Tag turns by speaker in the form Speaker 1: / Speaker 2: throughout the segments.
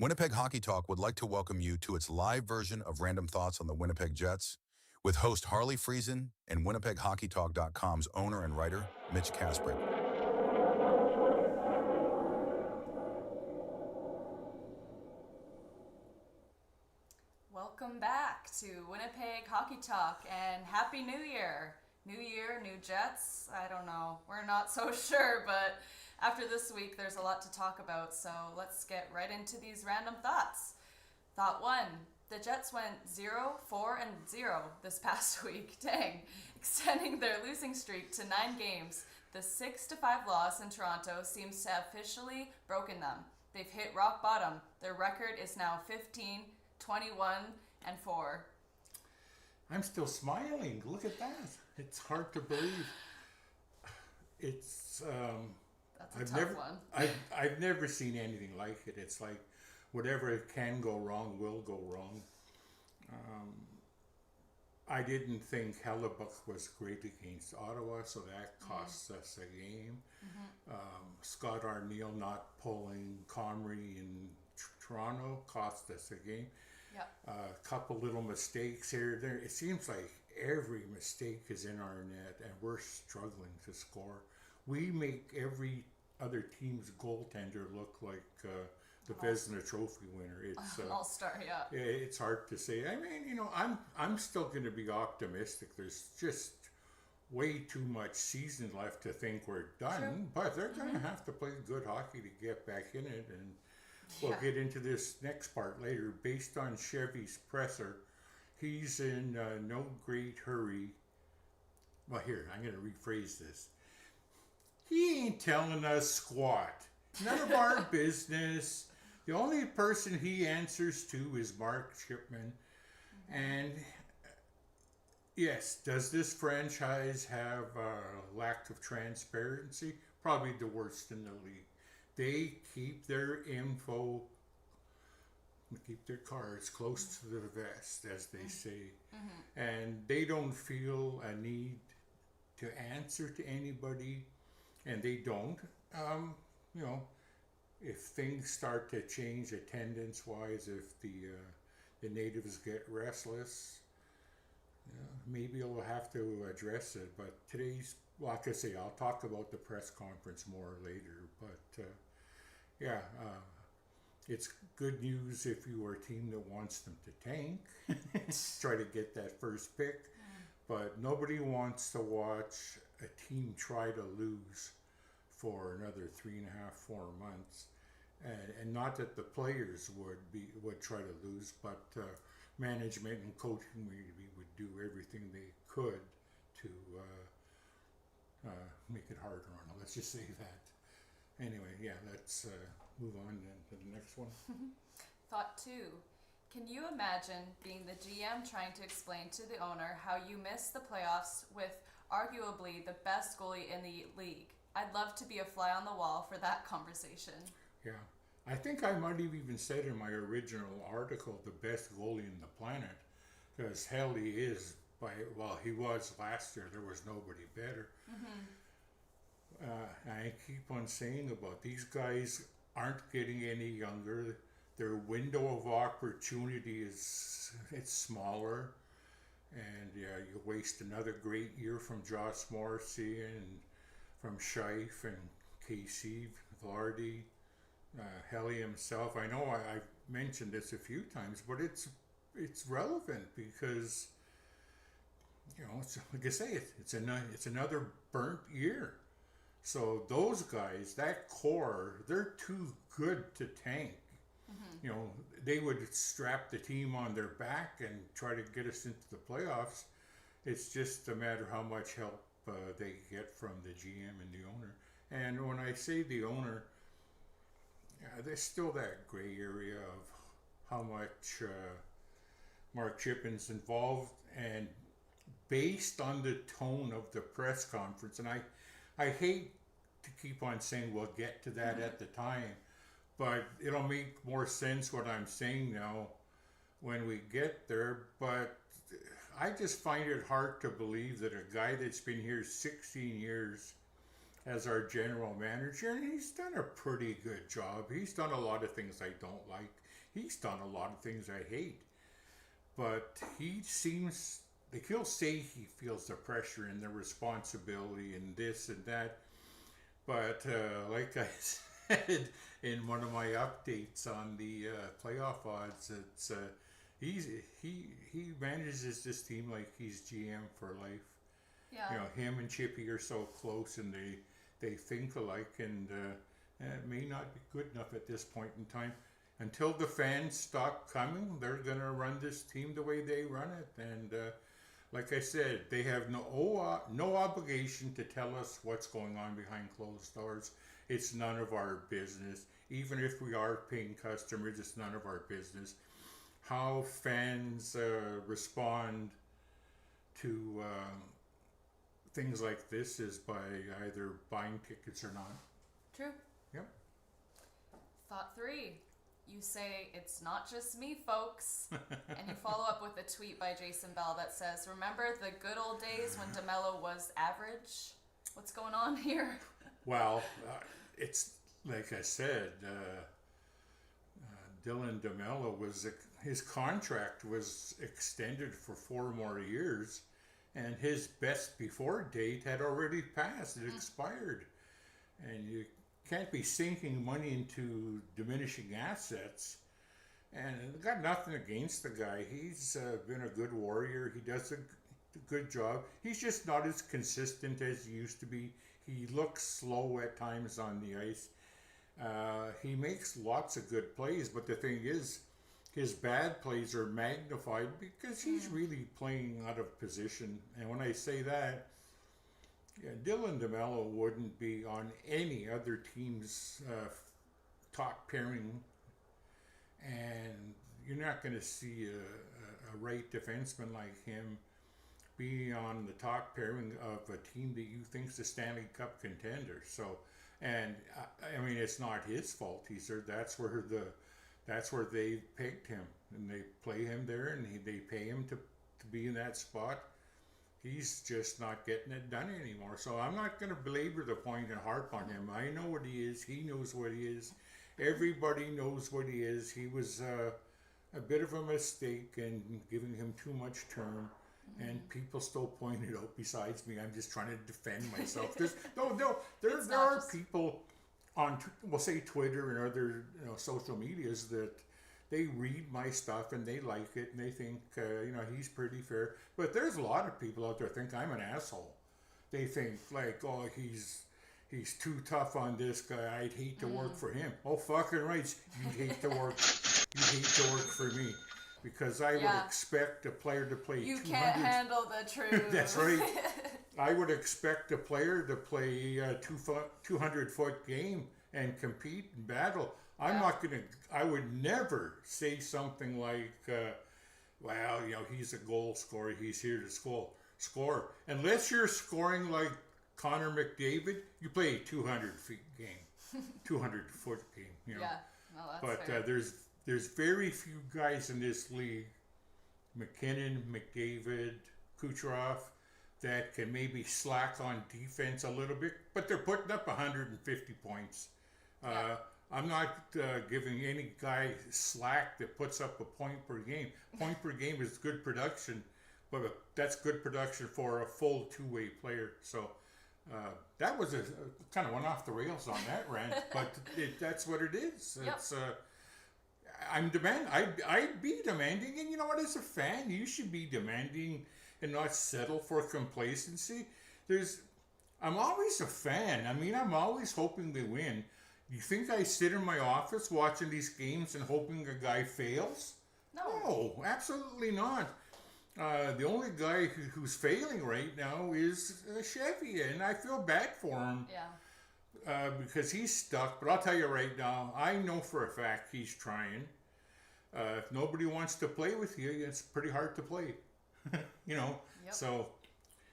Speaker 1: Winnipeg Hockey Talk would like to welcome you to its live version of Random Thoughts on the Winnipeg Jets with host Harley Friesen and WinnipegHockeyTalk.com's owner and writer, Mitch Kasprick.
Speaker 2: Welcome back to Winnipeg Hockey Talk and Happy New Year! New Year, new Jets. I don't know. We're not so sure, but after this week, there's a lot to talk about, so let's get right into these random thoughts. Thought 1. The Jets went 0-4-0 this past week. Dang. Extending their losing streak to 9 games. The 6-5 loss in Toronto seems to have officially broken them. They've hit rock bottom. Their record is now 15-21-4.
Speaker 3: I'm still smiling. Look at that. It's hard to believe. It's
Speaker 2: That's a tough one.
Speaker 3: I've never seen anything like it. It's like whatever can go wrong will go wrong. I didn't think Hellebuck was great against Ottawa, so that cost us a game. Scott Arniel not pulling Comrie in Toronto cost us a game.
Speaker 2: Yep.
Speaker 3: A couple little mistakes here there. It seems like every mistake is in our net, and we're struggling to score. We make every other team's goaltender look like the Vezina Trophy winner. It's
Speaker 2: All-star, yeah.
Speaker 3: it's hard to say. I mean, I'm still going to be optimistic. There's just way too much season left to think we're done.
Speaker 2: True.
Speaker 3: But they're going to have to play good hockey to get back in it, and we'll
Speaker 2: Yeah.
Speaker 3: get into this next part later. Based on Chevy's presser, he's in no great hurry. Well, here, I'm going to rephrase this. He ain't telling us squat. None of our business. The only person he answers to is Mark Chipman. And yes, does this franchise have a lack of transparency? Probably the worst in the league. They keep their info, keep their cards close to the vest, as they say. And they don't feel a need to answer to anybody, and they don't. If things start to change attendance-wise, if the natives get restless, maybe we'll have to address it. But today's, like I say, I'll talk about the press conference more later. But it's good news if you are a team that wants them to tank, try to get that first pick. But nobody wants to watch a team try to lose for another 3.5, 4 months. And not that the players would try to lose, but management and coaching maybe would do everything they could to make it harder on them. Let's just say that. Anyway, let's move on then to the next one.
Speaker 2: Thought 2. Can you imagine being the GM trying to explain to the owner how you missed the playoffs with arguably the best goalie in the league? I'd love to be a fly on the wall for that conversation.
Speaker 3: Yeah. I think I might have even said in my original article the best goalie in the planet, because Harley is, he was last year. There was nobody better. I keep on saying about these guys aren't getting any younger. Their window of opportunity it's smaller, and you waste another great year from Josh Morrissey and from Scheif and KC Vardy, Helly himself. I know I've mentioned this a few times, but it's relevant because it's, like I say, it's another burnt year. So those guys, that core, they're too good to tank. They would strap the team on their back and try to get us into the playoffs. It's just a matter how much help they get from the GM and the owner. And when I say the owner, there's still that gray area of how much Mark Chipman's involved, and based on the tone of the press conference, and I hate to keep on saying we'll get to that at the time, but it'll make more sense what I'm saying now when we get there. But I just find it hard to believe that a guy that's been here 16 years as our general manager, and he's done a pretty good job. He's done a lot of things I don't like. he's done a lot of things I hate. But he seems, like, he'll say he feels the pressure and the responsibility and this and that. But like I said in one of my updates on the playoff odds, it's he manages this team like he's GM for life.
Speaker 2: Yeah.
Speaker 3: You know, him and Chippy are so close, and they think alike, and it may not be good enough at this point in time. Until the fans stop coming, they're gonna run this team the way they run it, and like I said, they have no obligation to tell us what's going on behind closed doors. It's none of our business. Even if we are paying customers, it's none of our business. How fans respond to things like this is by either buying tickets or not.
Speaker 2: True.
Speaker 3: Yep.
Speaker 2: Thought 3. You say, it's not just me, folks. And you follow up with a tweet by Jason Bell that says, remember the good old days when DeMello was average? What's going on here?
Speaker 3: Well, it's like I said, Dylan DeMello his contract was extended for 4 more years, and his best before date had already passed. It expired, and you can't be sinking money into diminishing assets. And I've got nothing against the guy. He's been a good warrior. He does a good job. He's just not as consistent as he used to be. He looks slow at times on the ice. He makes lots of good plays, but the thing is, his bad plays are magnified because he's really playing out of position. And when I say that, yeah, Dylan DeMello wouldn't be on any other team's top pairing, and you're not going to see a right defenseman like him be on the top pairing of a team that you think's a Stanley Cup contender. So, and I mean, it's not his fault. That's where they picked him, and they play him there, and they pay him to be in that spot. He's just not getting it done anymore. So I'm not going to belabor the point and harp on him. I know what he is. He knows what he is. Everybody knows what he is. He was a bit of a mistake in giving him too much term. And people still point it out besides me. I'm just trying to defend myself. There are people on, we'll say, Twitter and other social medias that they read my stuff and they like it and they think he's pretty fair. But there's a lot of people out there think I'm an asshole. They think like, oh, he's too tough on this guy. I'd hate to work for him. Oh, fucking right. You'd hate to work for me. Because I would expect a player to play 200...
Speaker 2: You can't handle the truth.
Speaker 3: That's right. I would expect a player to play a 200-foot game and compete and battle. I would never say something like, well, he's a goal scorer. He's here to score. Unless you're scoring like Connor McDavid, you play a 200-foot game. 200-foot game,
Speaker 2: Yeah, no, that's
Speaker 3: fair. There's very few guys in this league, McKinnon, McDavid, Kucherov, that can maybe slack on defense a little bit, but they're putting up 150 points. I'm not giving any guy slack that puts up a point per game. Point per game is good production, but that's good production for a full two-way player. So that was a kind of went off the rails on that rant, but that's what it is.
Speaker 2: Yep.
Speaker 3: It's I'd be demanding, and you know what? As a fan, you should be demanding and not settle for complacency. I'm always a fan. I mean, I'm always hoping they win. You think I sit in my office watching these games and hoping a guy fails? No, absolutely not. The only guy who's failing right now is Chevy, and I feel bad for him.
Speaker 2: Yeah.
Speaker 3: Because he's stuck. But I'll tell you right now, I know for a fact he's trying. If nobody wants to play with you, it's pretty hard to play.
Speaker 2: Yep.
Speaker 3: So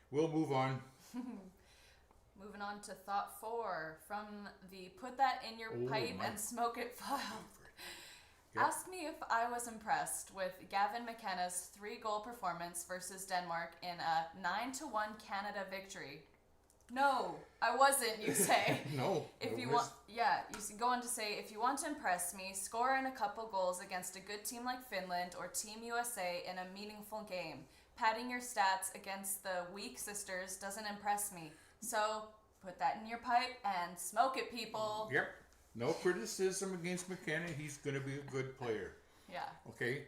Speaker 3: we'll move on.
Speaker 2: Moving on to thought 4 from the put that in your pipe and smoke it file.
Speaker 3: Yep.
Speaker 2: Ask me if I was impressed with Gavin McKenna's 3-goal performance versus Denmark in a 9-1 Canada victory. No, I wasn't, you say.
Speaker 3: No.
Speaker 2: If
Speaker 3: it
Speaker 2: you
Speaker 3: was-
Speaker 2: want, yeah, go on to say, if you want to impress me, score in a couple goals against a good team like Finland or Team USA in a meaningful game. Padding your stats against the weak sisters doesn't impress me. So put that in your pipe and smoke it, people.
Speaker 3: Yep. No criticism against McKenna. He's going to be a good player.
Speaker 2: Yeah.
Speaker 3: Okay.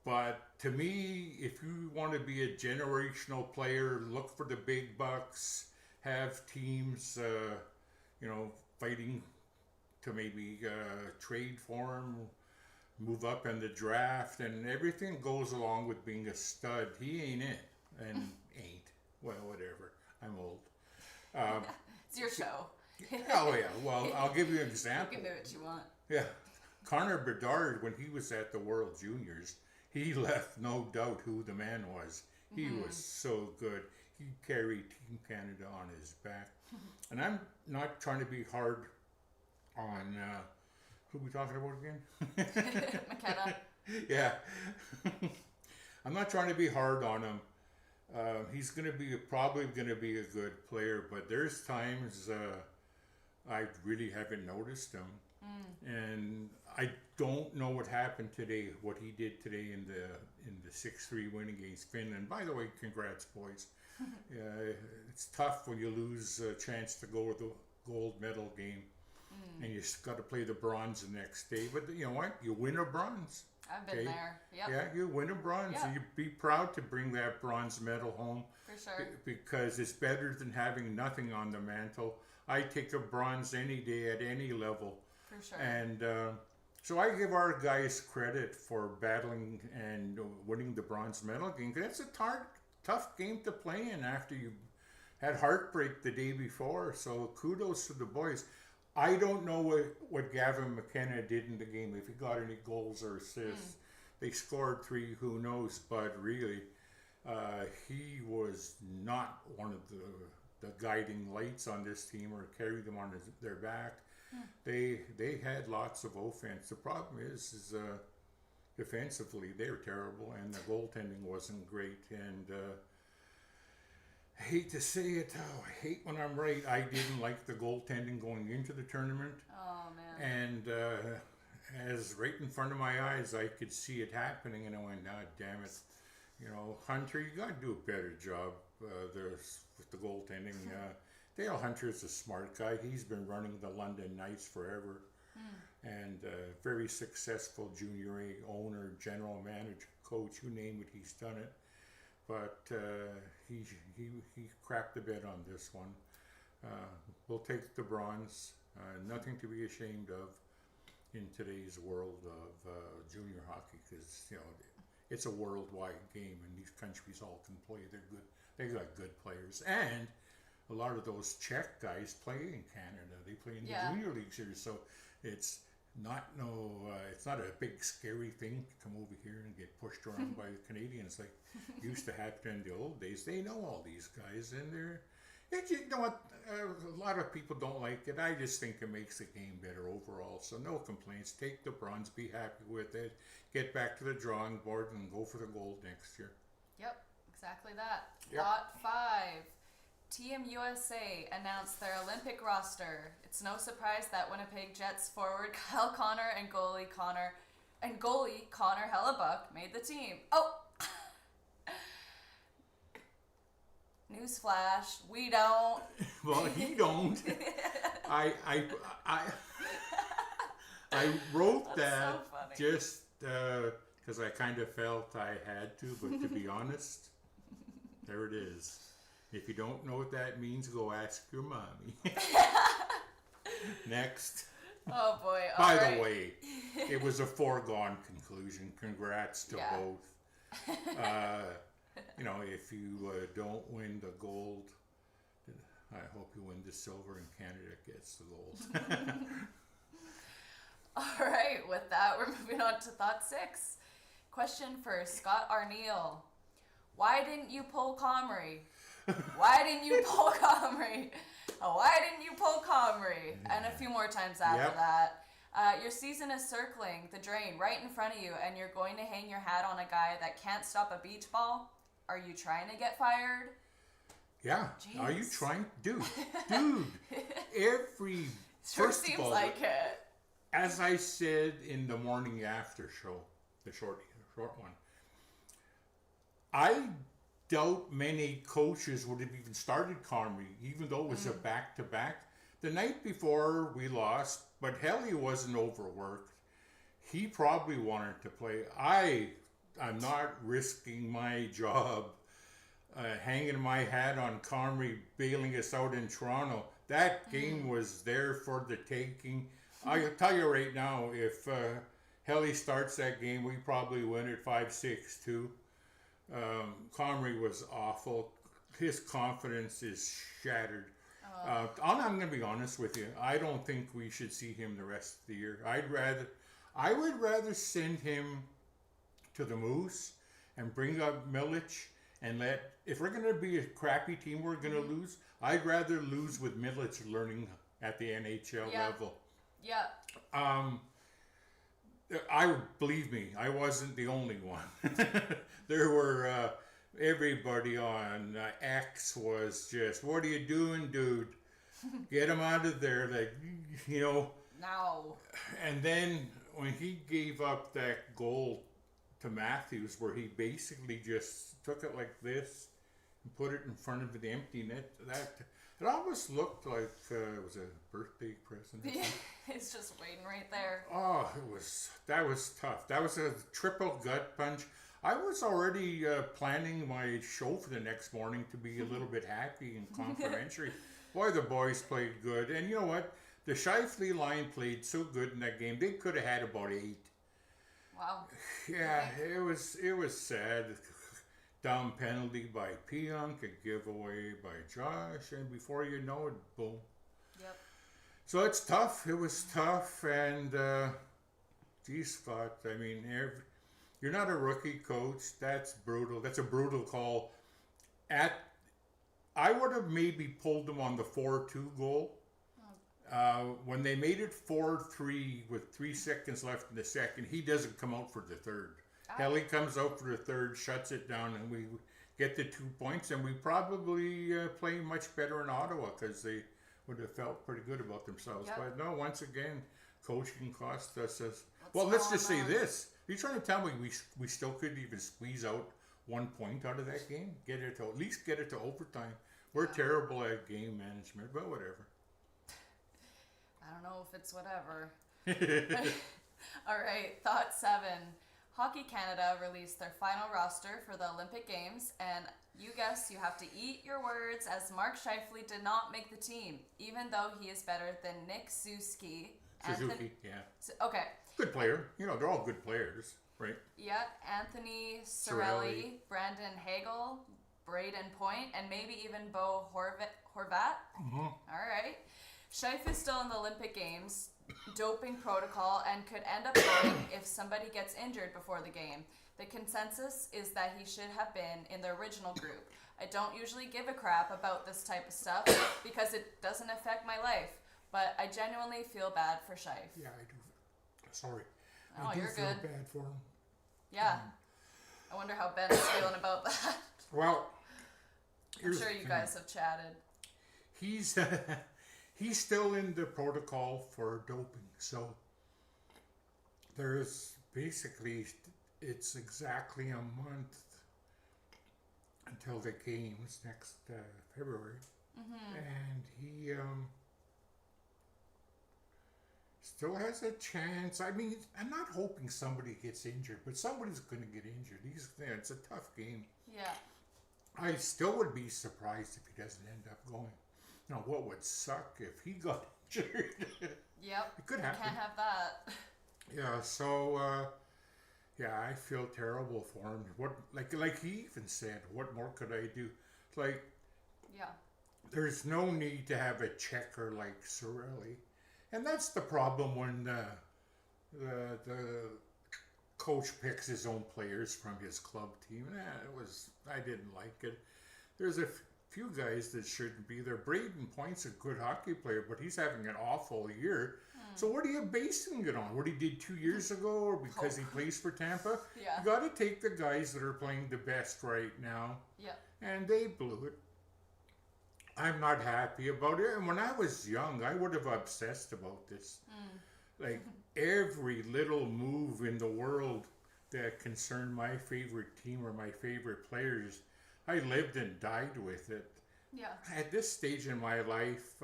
Speaker 3: But to me, if you want to be a generational player, look for the big bucks, have teams, fighting to maybe trade for him, move up in the draft, and everything goes along with being a stud. He ain't it, and ain't. Well, whatever. I'm old.
Speaker 2: It's your show.
Speaker 3: Oh yeah. Well, I'll give you an example.
Speaker 2: You can do what you want.
Speaker 3: Yeah. Connor Bedard, when he was at the World Juniors, he left no doubt who the man was. He was so good. He carried Team Canada on his back. And I'm not trying to be hard on, who are we talking about again?
Speaker 2: McKenna.
Speaker 3: Yeah. I'm not trying to be hard on him. He's probably going to be a good player, but there's times I really haven't noticed him. And I don't know what happened today, what he did today in the 6-3 win against Finland. By the way, congrats, boys. It's tough when you lose a chance to go to the gold medal game, and you got to play the bronze the next day. But you know what? You win a bronze.
Speaker 2: I've been there. Yep.
Speaker 3: Yeah, you win a bronze,
Speaker 2: Yep.
Speaker 3: and you be proud to bring that bronze medal home.
Speaker 2: For sure.
Speaker 3: Because it's better than having nothing on the mantle. I take a bronze any day at any level.
Speaker 2: For sure.
Speaker 3: And so I give our guys credit for battling and winning the bronze medal game. That's a tough game to play in after you had heartbreak the day before. So kudos to the boys. I don't know what Gavin McKenna did in the game, if he got any goals or assists. They scored 3, who knows, but really, he was not one of the guiding lights on this team or carried them on their back. They had lots of offense. The problem is defensively they're terrible, and the goaltending wasn't great. And I hate to say it, I hate when I'm right. I didn't like the goaltending going into the tournament.
Speaker 2: Oh, man.
Speaker 3: And as right in front of my eyes, I could see it happening, and I went, "Ah, damn it! You know, Hunter, you got to do a better job with the goaltending." Dale Hunter is a smart guy. He's been running the London Knights forever, and very successful junior A owner, general manager, coach, you name it, he's done it. But he crapped the bed on this one. We'll take the bronze. Nothing to be ashamed of in today's world of junior hockey, because it's a worldwide game, and these countries all can play. They're good. They got good players, and a lot of those Czech guys play in Canada. They play in the junior leagues here, so it's not a big scary thing to come over here and get pushed around by the Canadians like used to happen in the old days. They know all these guys, and you know what? A lot of people don't like it. I just think it makes the game better overall. So no complaints. Take the bronze. Be happy with it. Get back to the drawing board and go for the gold next year.
Speaker 2: Yep, exactly that.
Speaker 3: Yep.
Speaker 2: Thought 5. Team USA announced their Olympic roster. It's no surprise that Winnipeg Jets forward Kyle Connor and goalie Connor Hellebuck made the team. Oh! Newsflash, we don't.
Speaker 3: Well, he don't. I wrote that
Speaker 2: so funny.
Speaker 3: just because I kind of felt I had to, but to be honest, there it is. If you don't know what that means, go ask your mommy. Next.
Speaker 2: Oh boy.
Speaker 3: By the way, it was a foregone conclusion. Congrats to both. If you don't win the gold, I hope you win the silver and Canada gets the gold.
Speaker 2: All right, with that, we're moving on to thought 6. Question for Scott Arneal. Why didn't you pull Comrie? Why didn't you pull Comrie? Why didn't you pull Comrie? And a few more times after that. Your season is circling the drain right in front of you, and you're going to hang your hat on a guy that can't stop a beach ball? Are you trying to get fired?
Speaker 3: Yeah. Are you
Speaker 2: Jeez.
Speaker 3: trying? Dude. Every...
Speaker 2: Sure
Speaker 3: First of
Speaker 2: seems
Speaker 3: all,
Speaker 2: like it.
Speaker 3: as I said in the morning after show, the short one, I doubt many coaches would have even started Comrie, even though it was a back-to-back. The night before we lost, but Harley wasn't overworked. He probably wanted to play. I'm not risking my job hanging my hat on Comrie bailing us out in Toronto. That game was there for the taking. I'll tell you right now, if Harley starts that game, we probably win it 5-6-2. Comrie was awful. His confidence is shattered. I'm going to be honest with you. I don't think we should see him the rest of the year. I would rather send him to the Moose and bring up Millich and if we're going to be a crappy team, we're going to lose. I'd rather lose with Millich learning at the NHL level.
Speaker 2: Yeah.
Speaker 3: Believe me, I wasn't the only one. There were everybody on X was just, what are you doing, dude? Get him out of there, like, you know.
Speaker 2: No.
Speaker 3: And then when he gave up that goal to Matthews, where he basically just took it like this and put it in front of the empty net, it almost looked like it was a birthday present.
Speaker 2: It's just waiting right there.
Speaker 3: Oh, that was tough. That was a triple gut punch. I was already planning my show for the next morning to be a little bit happy and complimentary. Boy, the boys played good. And you know what? The Shifley line played so good in that game. They could have had about 8.
Speaker 2: Wow.
Speaker 3: Yeah, it was sad. Down penalty by Pionk, a giveaway by Josh, and before you know it, boom.
Speaker 2: Yep.
Speaker 3: So it's tough. It was tough, and geez, Scott, I mean, you're not a rookie coach. That's brutal. That's a brutal call. I would have maybe pulled them on the 4-2 goal. When they made it 4-3 with 3 seconds left in the second, he doesn't come out for the third. Kelly comes out for the third, shuts it down, and we get the 2 points, and we probably play much better in Ottawa because they would have felt pretty good about themselves.
Speaker 2: Yep.
Speaker 3: But no, once again, coaching cost us. Let's just say this. You're trying to tell me we still couldn't even squeeze out 1 point out of that game? At least get it to overtime. We're terrible at game management, but whatever.
Speaker 2: I don't know if it's whatever. All right, thought 7. Hockey Canada released their final roster for the Olympic Games, and you have to eat your words, as Mark Scheifele did not make the team, even though he is better than Nick Suzuki.
Speaker 3: Yeah.
Speaker 2: Okay.
Speaker 3: Good player. You know, they're all good players, right?
Speaker 2: Yeah, Anthony Cirelli, Brandon Hagel, Braden Point, and maybe even Bo Horvat.
Speaker 3: Mm-hmm.
Speaker 2: All right. Scheif is still in the Olympic Games doping protocol and could end up going if somebody gets injured before the game. The consensus is that he should have been in the original group. I don't usually give a crap about this type of stuff because it doesn't affect my life, but I genuinely feel bad for Scheif.
Speaker 3: Yeah, I do. Sorry.
Speaker 2: Oh,
Speaker 3: I do
Speaker 2: you're
Speaker 3: feel
Speaker 2: good.
Speaker 3: bad for him.
Speaker 2: Yeah. I wonder how Ben's feeling about that.
Speaker 3: Well,
Speaker 2: I'm sure you guys have chatted.
Speaker 3: He's he's still in the protocol for doping, so there's basically, it's exactly a month until the games next February, and he still has a chance. I mean, I'm not hoping somebody gets injured, but somebody's going to get injured. It's a tough game.
Speaker 2: Yeah.
Speaker 3: I still would be surprised if he doesn't end up going. Now, what would suck if he got injured?
Speaker 2: Yep.
Speaker 3: It could happen.
Speaker 2: Can't have that.
Speaker 3: Yeah, so, I feel terrible for him. Like he even said, what more could I do? Like,
Speaker 2: Yeah.
Speaker 3: there's no need to have a checker like Cirelli. And that's the problem when the coach picks his own players from his club team. I didn't like it. There's a few guys that shouldn't be there. Braden Point's a good hockey player, but he's having an awful year. So what are you basing it on? What he did 2 years ago, or because he plays for Tampa?
Speaker 2: Yeah.
Speaker 3: You got to take the guys that are playing the best right now.
Speaker 2: Yeah.
Speaker 3: And they blew it. I'm not happy about it. And when I was young, I would have obsessed about this. Like every little move in the world that concerned my favorite team or my favorite players, I lived and died with it.
Speaker 2: Yeah.
Speaker 3: At this stage in my life,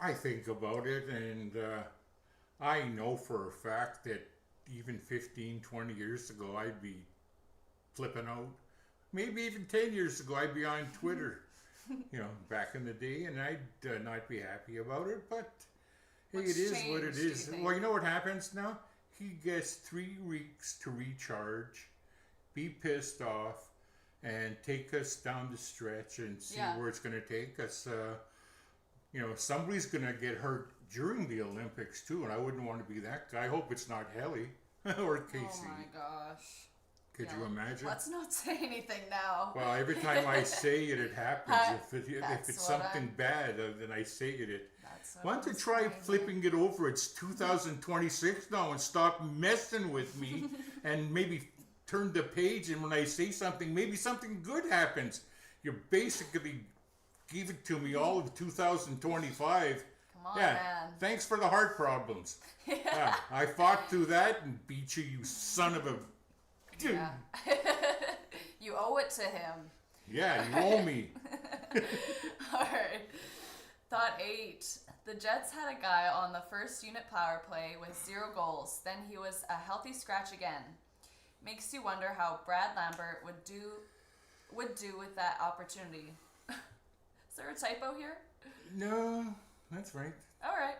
Speaker 3: I think about it, and I know for a fact that even 15, 20 years ago, I'd be flipping out. Maybe even 10 years ago, I'd be on Twitter, back in the day, and I'd not be happy about it. But hey,
Speaker 2: What's
Speaker 3: it is what it
Speaker 2: changed, do you
Speaker 3: is.
Speaker 2: think?
Speaker 3: Well, you know what happens now? He gets 3 weeks to recharge, be pissed off, and take us down the stretch and see
Speaker 2: Yeah.
Speaker 3: where it's going to take us. Somebody's going to get hurt during the Olympics too, and I wouldn't want to be that guy. I hope it's not Helly or Casey.
Speaker 2: Oh my gosh.
Speaker 3: Could
Speaker 2: Yeah.
Speaker 3: you imagine?
Speaker 2: Let's not say anything now.
Speaker 3: Well, every time I say it, it happens. If
Speaker 2: That's
Speaker 3: it's
Speaker 2: what
Speaker 3: something bad, then I say it.
Speaker 2: That's what
Speaker 3: Why don't you
Speaker 2: I'm
Speaker 3: try
Speaker 2: saying.
Speaker 3: flipping it over? It's 2026 now, and stop messing with me, and maybe turn the page. And when I say something, maybe something good happens. You basically gave it to me all of 2025.
Speaker 2: Come on,
Speaker 3: Yeah,
Speaker 2: man.
Speaker 3: thanks for the heart problems. Yeah, I fought through that and beat you, you son of a.
Speaker 2: Yeah. You owe it to him.
Speaker 3: Yeah, you owe me.
Speaker 2: All right. Thought 8. The Jets had a guy on the first unit power play with 0 goals. Then he was a healthy scratch again. Makes you wonder how Brad Lambert would do with that opportunity. Is there a typo here?
Speaker 3: No, that's right.
Speaker 2: All right.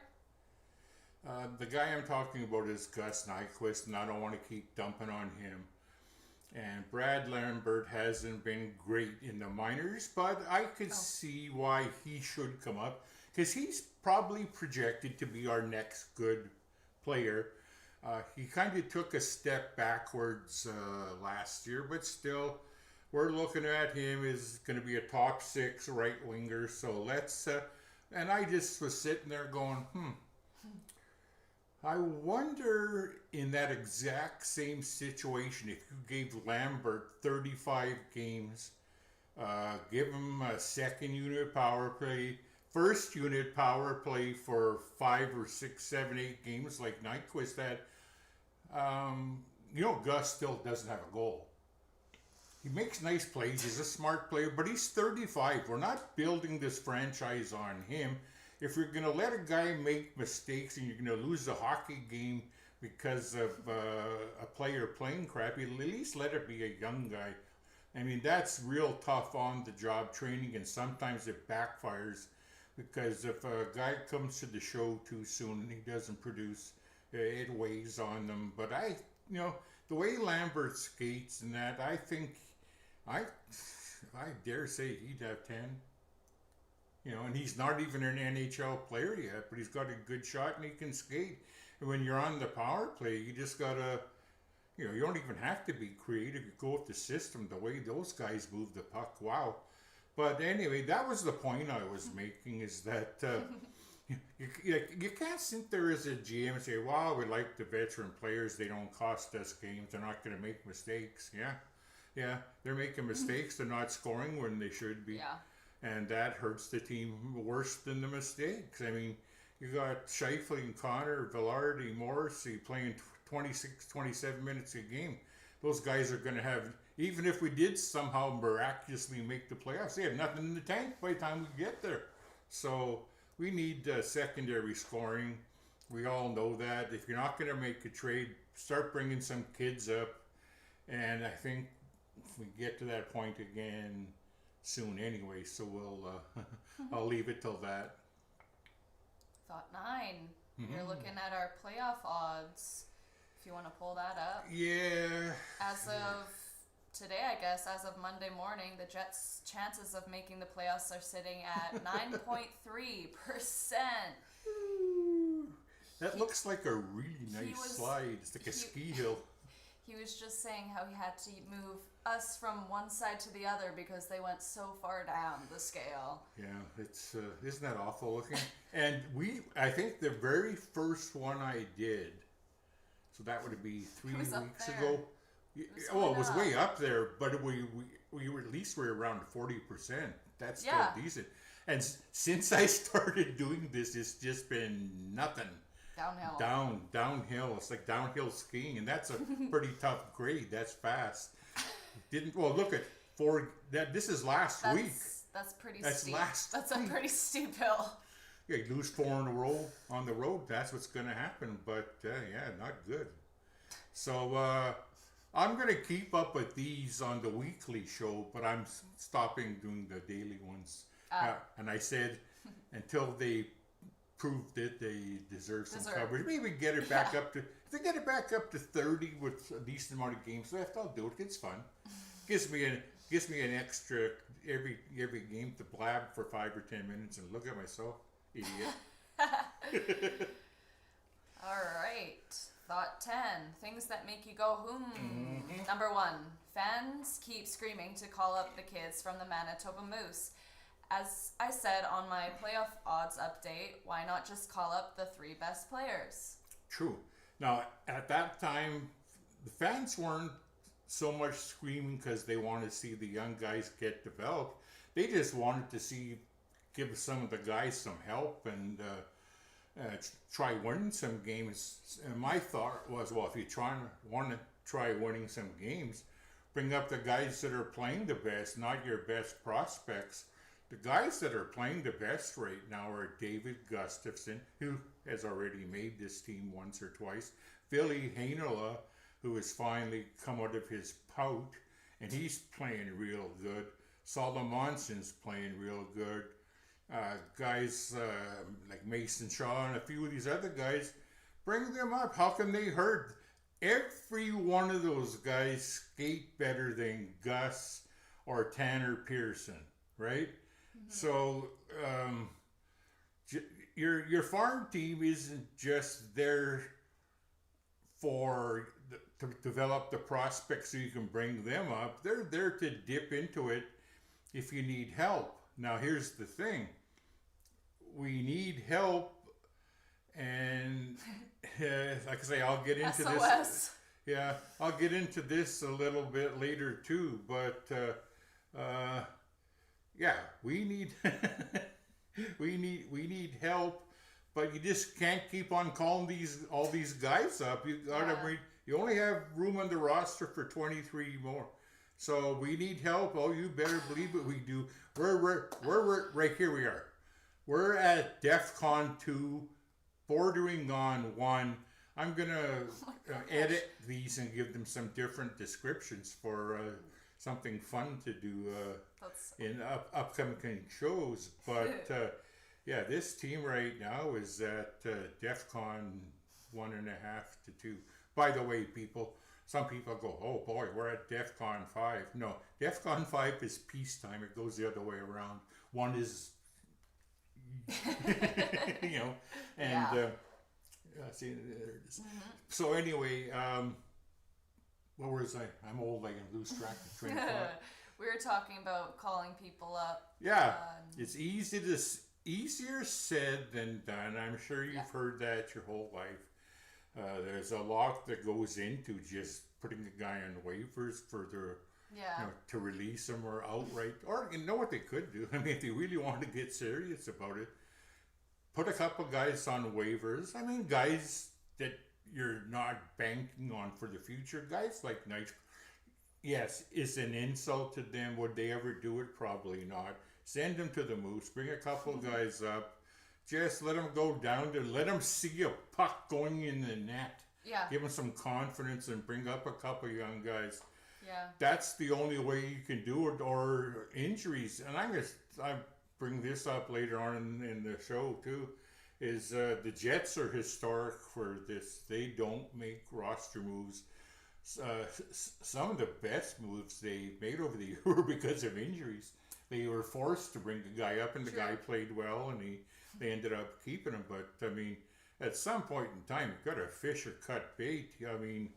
Speaker 3: The guy I'm talking about is Gus Nyquist, and I don't want to keep dumping on him. And Brad Lambert hasn't been great in the minors, but I could see why he should come up, because he's probably projected to be our next good player. He kind of took a step backwards last year, but still, we're looking at him as going to be a top 6 right winger. So let's, and I just was sitting there going, I wonder in that exact same situation, if you gave Lambert 35 games, give him a second unit power play, first unit power play for 5 or 6, 7, 8 games like Nyquist had, Gus still doesn't have a goal. He makes nice plays, he's a smart player, but he's 35. We're not building this franchise on him. If you're going to let a guy make mistakes and you're going to lose a hockey game because of a player playing crappy, at least let it be a young guy. I mean, that's real tough on the job training, and sometimes it backfires because if a guy comes to the show too soon and he doesn't produce, it weighs on them. But the way Lambert skates and that, I think, I dare say he'd have 10. And he's not even an NHL player yet, but he's got a good shot and he can skate. And when you're on the power play, you just gotta, you don't even have to be creative. You go with the system, the way those guys move the puck. Wow. But anyway, that was the point I was making, is that you can't sit there as a GM and say, wow, we like the veteran players. They don't cost us games. They're not going to make mistakes. Yeah, they're making mistakes. They're not scoring when they should be.
Speaker 2: Yeah.
Speaker 3: And that hurts the team worse than the mistakes. I mean, you got Scheifele, Connor, Velarde, Morrissey playing 26, 27 minutes a game. Those guys are going to have, even if we did somehow miraculously make the playoffs, they have nothing in the tank by the time we get there. So we need secondary scoring. We all know that. If you're not going to make a trade, start bringing some kids up. And I think if we get to that point again soon anyway, so I'll leave it till that.
Speaker 2: Thought 9. You're looking at our playoff odds. If you want to pull that up.
Speaker 3: Yeah.
Speaker 2: As of today, I guess, as of Monday morning, the Jets' chances of making the playoffs are sitting at 9.3%.
Speaker 3: That looks like a really nice slide. It's like a ski hill.
Speaker 2: He was just saying how he had to move us from one side to the other because they went so far down the scale.
Speaker 3: Yeah, it's isn't that awful looking? And I think the very first one I did, so that would be 3 weeks ago. It was way up there, but we were at least around 40%. That's
Speaker 2: Yeah.
Speaker 3: still decent. And since I started doing this, it's just been nothing.
Speaker 2: Downhill.
Speaker 3: Downhill. It's like downhill skiing, and that's a pretty tough grade. That's fast. Didn't well look at this is last week.
Speaker 2: That's pretty
Speaker 3: That's
Speaker 2: steep.
Speaker 3: last
Speaker 2: That's a
Speaker 3: week.
Speaker 2: pretty steep hill.
Speaker 3: Yeah, you lose 4 in a row on the road. That's what's going to happen. But yeah, not good. So I'm going to keep up with these on the weekly show, but I'm stopping doing the daily ones. And I said until they proved it, they deserve some coverage. Maybe get it back up to. If they get it back up to 30 with a decent amount of games left, I'll do it. It's fun. Gives me an extra every game to blab for 5 or 10 minutes and look at myself, idiot.
Speaker 2: All right. Thought 10. Things that make you go, Number 1. Fans keep screaming to call up the kids from the Manitoba Moose. As I said on my playoff odds update, why not just call up the 3 best players?
Speaker 3: True. Now, at that time, the fans weren't so much screaming because they wanted to see the young guys get developed. They just wanted to give some of the guys some help and try winning some games. And my thought was, well, if you want to try winning some games, bring up the guys that are playing the best, not your best prospects. The guys that are playing the best right now are David Gustafson, who has already made this team once or twice, Billy Heinola, who has finally come out of his pout, and he's playing real good. Solomonsson's playing real good. Guys like Mason Shaw and a few of these other guys, bring them up. How come they hurt? Every one of those guys skate better than Gus or Tanner Pearson, right? Mm-hmm. So your farm team isn't just there to develop the prospects so you can bring them up. They're there to dip into it if you need help. Now here's the thing. We need help, and like I say, I'll get into
Speaker 2: SOS.
Speaker 3: this. Yeah, I'll get into this a little bit later too, but yeah, we need we need help. But you just can't keep on calling all these guys up. You gotta you only have room on the roster for 23 more. So we need help. Oh, you better believe it, we do. We're right here. We are. We're at DEFCON 2, bordering on 1. I'm gonna edit these and give them some different descriptions for something fun to do in upcoming shows. But yeah, this team right now is at DEFCON 1.5 to 2. By the way, some people go, oh boy, we're at DEFCON 5. No, DEFCON 5 is peacetime. It goes the other way around. 1 is, and see, there it is. Mm-hmm. So anyway, where was I? I'm old. I can lose track of train of thought.
Speaker 2: We were talking about calling people up.
Speaker 3: Yeah, it's easier said than done. I'm sure you've heard that your whole life. There's a lot that goes into just putting a guy on waivers for to release him or outright. Or you know what they could do? I mean, if they really want to get serious about it, put a couple guys on waivers. I mean, guys that you're not banking on for the future. Guys like Nice. Yes, it's an insult to them. Would they ever do it? Probably not. Send them to the Moose. Bring a couple guys up. Just let them go down there. Let them see a puck going in the net.
Speaker 2: Yeah.
Speaker 3: Give them some confidence and bring up a couple young guys.
Speaker 2: Yeah. That's
Speaker 3: the only way you can do it, or injuries. And I bring this up later on in the show too, is the Jets are historic for this. They don't make roster moves. Some of the best moves they made over the year were because of injuries. They were forced to bring the guy up, and the guy played well, and they ended up keeping him. But I mean, at some point in time, you've got to fish or cut bait. I mean,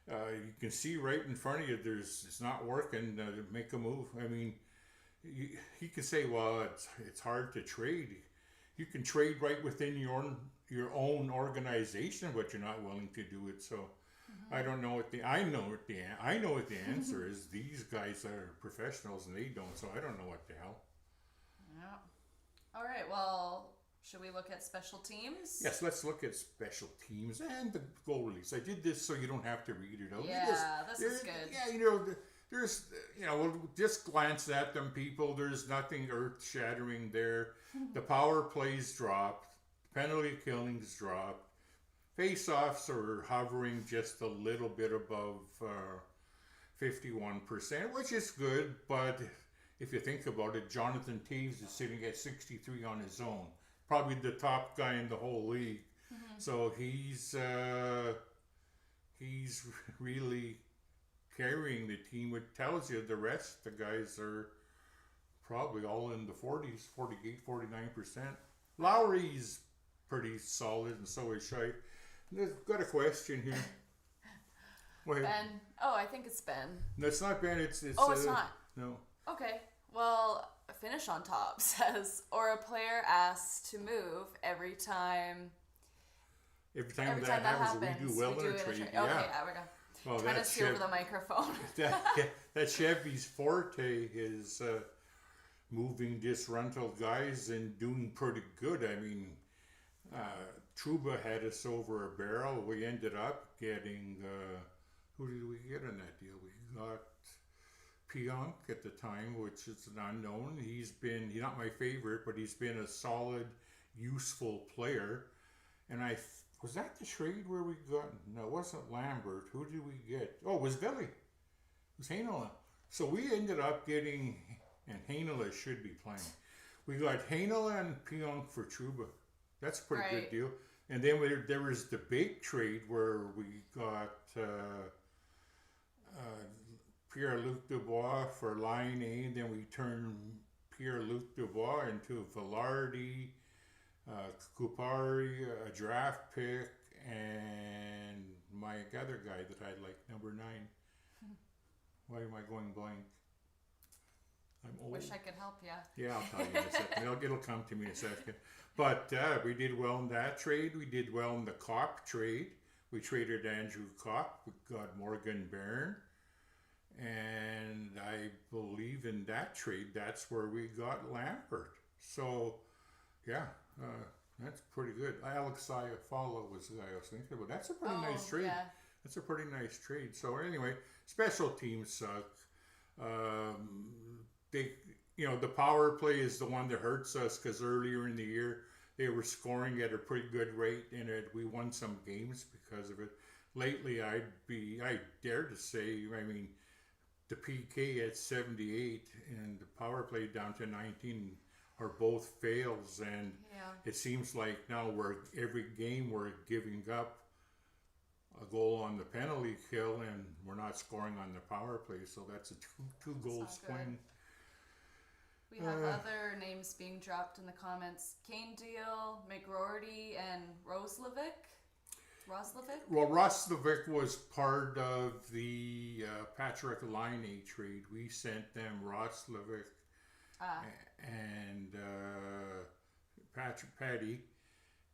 Speaker 3: you can see right in front of you it's not working. Make a move. I mean, you can say, well, it's hard to trade. You can trade right within your own organization, but you're not willing to do it. So I don't know I know what the answer is. These guys are professionals and they don't. So I don't know what the hell.
Speaker 2: Yeah. All right. Well, should we look at special teams?
Speaker 3: Yes, let's look at special teams and the goal release. I did this so you don't have to read it out.
Speaker 2: Yeah, this is good.
Speaker 3: Yeah, there's, we'll just glance at them, people. There's nothing earth-shattering there. The power plays dropped. Penalty killings dropped. Face-offs are hovering just a little bit above 51%, which is good, but if you think about it, Jonathan Toews is sitting at 63 on his own. Probably the top guy in the whole league. So he's really carrying the team. It tells you the rest, the guys are probably all in the 40s, 48, 49%. Lowry's pretty solid, and so is Shite. I've got a question here. Wait.
Speaker 2: Ben. Oh, I think it's Ben.
Speaker 3: No, it's not Ben. It's
Speaker 2: It's not.
Speaker 3: No.
Speaker 2: Okay. Well, Finish on Top says, or a player asked to move every time.
Speaker 3: Every time that happens, we do well in a trade.
Speaker 2: Okay, yeah, we go.
Speaker 3: Well,
Speaker 2: Trying to see over the microphone.
Speaker 3: that Chevy's forte is moving disgruntled guys and doing pretty good. I mean, Trouba had us over a barrel. We ended up getting, who did we get in that deal? We got Pionk at the time, which is an unknown. He's not my favorite, but he's been a solid, useful player. And was that the trade where we got, no, it wasn't Lambert. Who did we get? Oh, it was Billy. It was Heinola. So we ended up getting, and Heinola should be playing. We got Heinola and Pionk for Trouba. That's a pretty good deal. And then there was the big trade where we got Pierre-Luc Dubois for line A, and then we turned Pierre-Luc Dubois into Velarde, Kupari, a draft pick, and my other guy that I like, number 9. Why am I going blank? I'm old.
Speaker 2: Wish I could help you.
Speaker 3: Yeah, I'll tell you in a second. It'll come to me in a second. But we did well in that trade. We did well in the Kopp trade. We traded Andrew Kopp. We got Morgan Barron. And I believe in that trade, that's where we got Lambert. So, yeah, that's pretty good. Alex Iafallo was the guy I was thinking about. That's a pretty nice trade.
Speaker 2: Yeah.
Speaker 3: That's a pretty nice trade. So anyway, special teams suck. The power play is the one that hurts us because earlier in the year they were scoring at a pretty good rate, and we won some games because of it. Lately, I dare to say, I mean, the PK at 78 and the power play down to 19 are both fails, and it seems like now every game we're giving up a goal on the penalty kill, and we're not scoring on the power play, so that's a two goal swing.
Speaker 2: We have other names being dropped in the comments. Kane Deal, McGroarty, and Roslovic.
Speaker 3: Well, Roslovic was part of the Patrick Laine trade. We sent them Roslovic and Patty,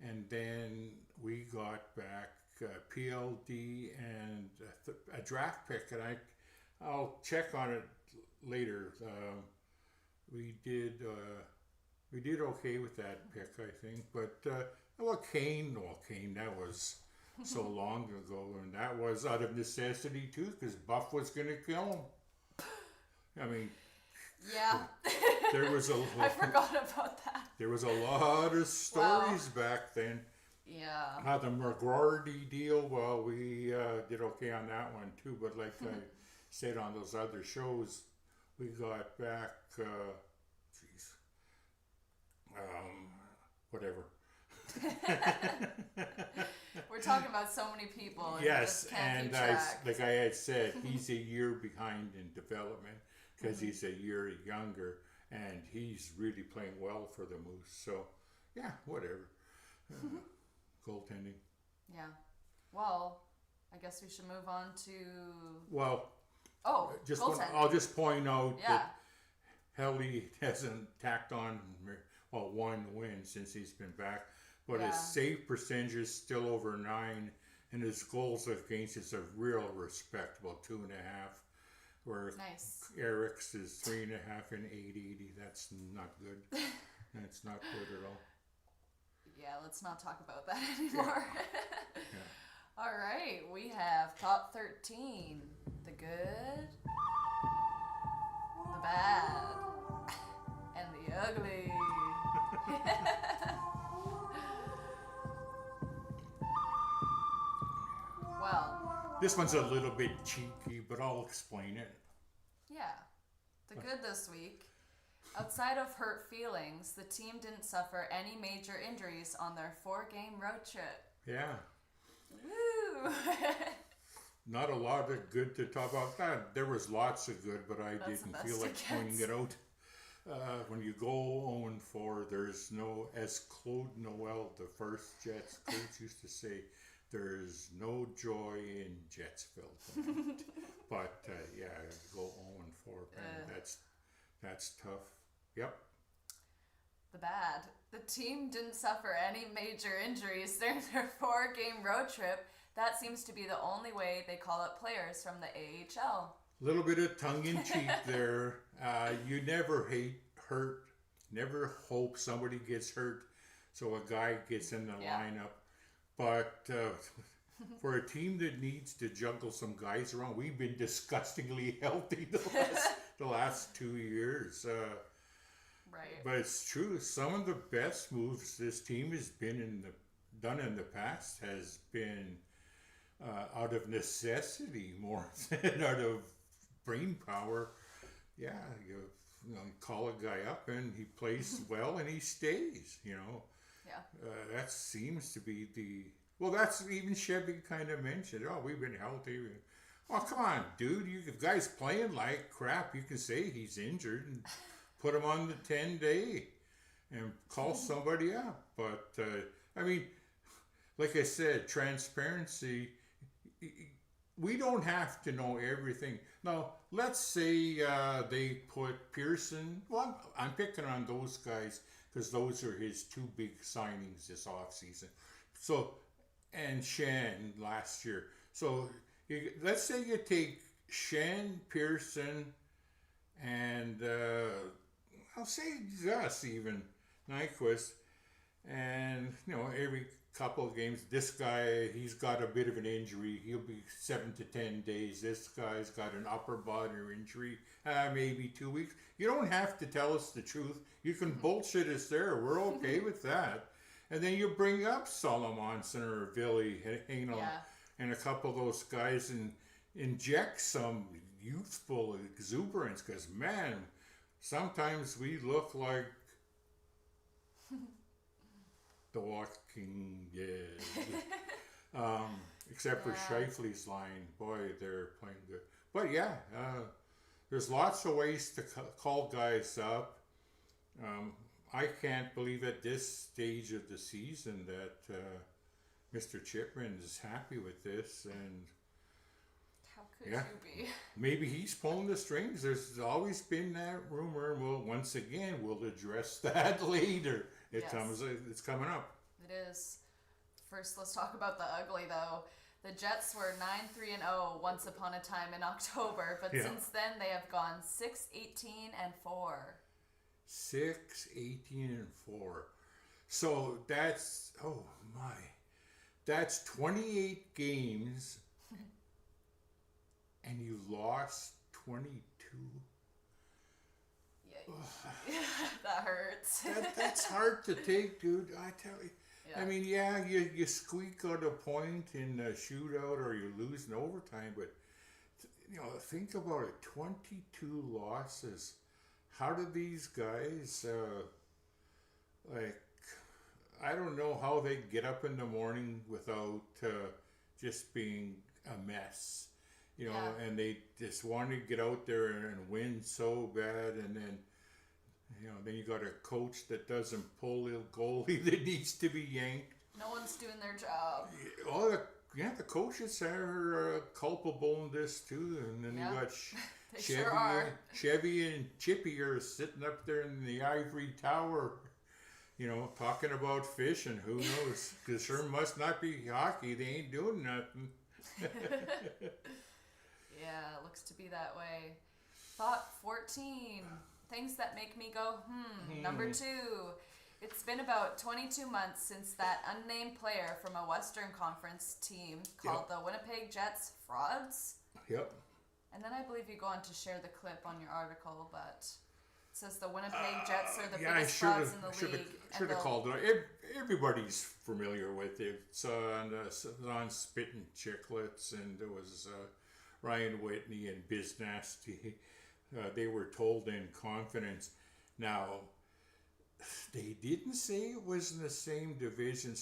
Speaker 3: and then we got back PLD and a draft pick, and I'll check on it later. We did okay with that pick, I think. But Kane, that was so long ago, and that was out of necessity too, because Buff was going to kill him. I mean,
Speaker 2: yeah,
Speaker 3: there was
Speaker 2: I forgot about that.
Speaker 3: There was a lot of stories back then.
Speaker 2: Yeah.
Speaker 3: The McGroarty deal, well, we did okay on that one too, but like I said on those other shows, we got back, whatever.
Speaker 2: We're talking about so many people. And
Speaker 3: yes,
Speaker 2: and
Speaker 3: like I had said, he's a year behind in development because he's a year younger, and he's really playing well for the Moose. So, yeah, whatever. Goaltending.
Speaker 2: Yeah. Well, I guess we should move on to.
Speaker 3: Well.
Speaker 2: Goaltending.
Speaker 3: I'll just point out that
Speaker 2: Yeah.
Speaker 3: Harley hasn't tacked on, well, 1 win since he's been back, but his save percentage is still over 9, and his goals against is a real respectable 2.5. where
Speaker 2: Nice.
Speaker 3: Eric's is 3.5 and 880. That's not good. That's not good at all.
Speaker 2: Yeah, let's not talk about that anymore.
Speaker 3: Yeah.
Speaker 2: All right, we have top 13. The good, the bad, and the ugly. Well,
Speaker 3: This one's a little bit cheeky, but I'll explain it.
Speaker 2: yeah. The good this week. Outside of hurt feelings, the team didn't suffer any major injuries on their 4-game road trip.
Speaker 3: Yeah.
Speaker 2: Woo!
Speaker 3: Not a lot of good to talk about. That there was lots of good, but I
Speaker 2: That's the
Speaker 3: didn't feel
Speaker 2: best
Speaker 3: like
Speaker 2: it
Speaker 3: pointing
Speaker 2: gets.
Speaker 3: it out. When you go 0-4, there's no, as Claude Noel, the first Jets coach, used to say, there's no joy in Jetsville. But yeah, you go 0-4, man, that's tough. Yep.
Speaker 2: The bad. The team didn't suffer any major injuries during their 4-game road trip. That seems to be the only way they call up players from the AHL.
Speaker 3: Little bit of tongue-in-cheek there. You never never hope somebody gets hurt so a guy gets in the lineup. But for a team that needs to juggle some guys around, we've been disgustingly healthy the last 2 years.
Speaker 2: Right.
Speaker 3: But it's true. Some of the best moves this team has done in the past has been out of necessity more than out of brain power. Yeah, you call a guy up and he plays well and he stays.
Speaker 2: Yeah.
Speaker 3: That seems to be that's even Chevy kind of mentioned. Oh, we've been healthy. Oh, come on, dude. If guy's playing like crap, you can say he's injured and put him on the 10-day and call somebody up. But, I mean, like I said, transparency, we don't have to know everything. Now, let's say they put Pearson, well, I'm picking on those guys because those are his 2 big signings this offseason. So, and Shan last year. So, let's say you take Shan, Pearson, and I'll say Gus even, Nyquist, and every couple of games, this guy, he's got a bit of an injury. He'll be 7 to 10 days. This guy's got an upper body injury, maybe 2 weeks. You don't have to tell us the truth. You can bullshit us there. We're okay with that. And then you bring up Solomonson or Billy, and a couple of those guys and inject some youthful exuberance because, man, sometimes we look like The Walking Dead. Except for Shifley's line. Boy, they're playing good. But yeah, there's lots of ways to call guys up. I can't believe at this stage of the season that Mr. Chipman is happy with this, and
Speaker 2: How could you be?
Speaker 3: maybe he's pulling the strings. There's always been that rumor, and we'll address that later. It's coming up.
Speaker 2: It is. First, let's talk about the ugly, though. The Jets were 9-3-0 once upon a time in October, but since then they have gone 6-18-4.
Speaker 3: 6-18-4. So that's that's 28 games, and you lost 22.
Speaker 2: Yeah, that hurts.
Speaker 3: That's hard to take, dude. I tell you.
Speaker 2: Yeah.
Speaker 3: I mean, you squeak out a point in a shootout or you lose in overtime, but think about it. 22 losses. How do these guys I don't know how they get up in the morning without just being a mess, and they just want to get out there and win so bad, and then then you got a coach that doesn't pull the goalie that needs to be yanked.
Speaker 2: No one's doing their job.
Speaker 3: Oh, the coaches are culpable in this too, and then you got
Speaker 2: They sure are.
Speaker 3: Chevy and Chippy are sitting up there in the ivory tower, talking about fishing. Who knows? Because sure must not be hockey. They ain't doing nothing.
Speaker 2: Yeah, it looks to be that way. Thought 14. Things that make me go, Number 2. It's been about 22 months since that unnamed player from a Western Conference team called the Winnipeg Jets frauds.
Speaker 3: Yep.
Speaker 2: And then I believe you go on to share the clip on your article, but it says the Winnipeg Jets are the biggest frauds in the league.
Speaker 3: Should have called it. Everybody's familiar with it. It's on Spittin' Chicklets, and there was Ryan Whitney and Biz Nasty. They were told in confidence. Now, they didn't say it was in the same division,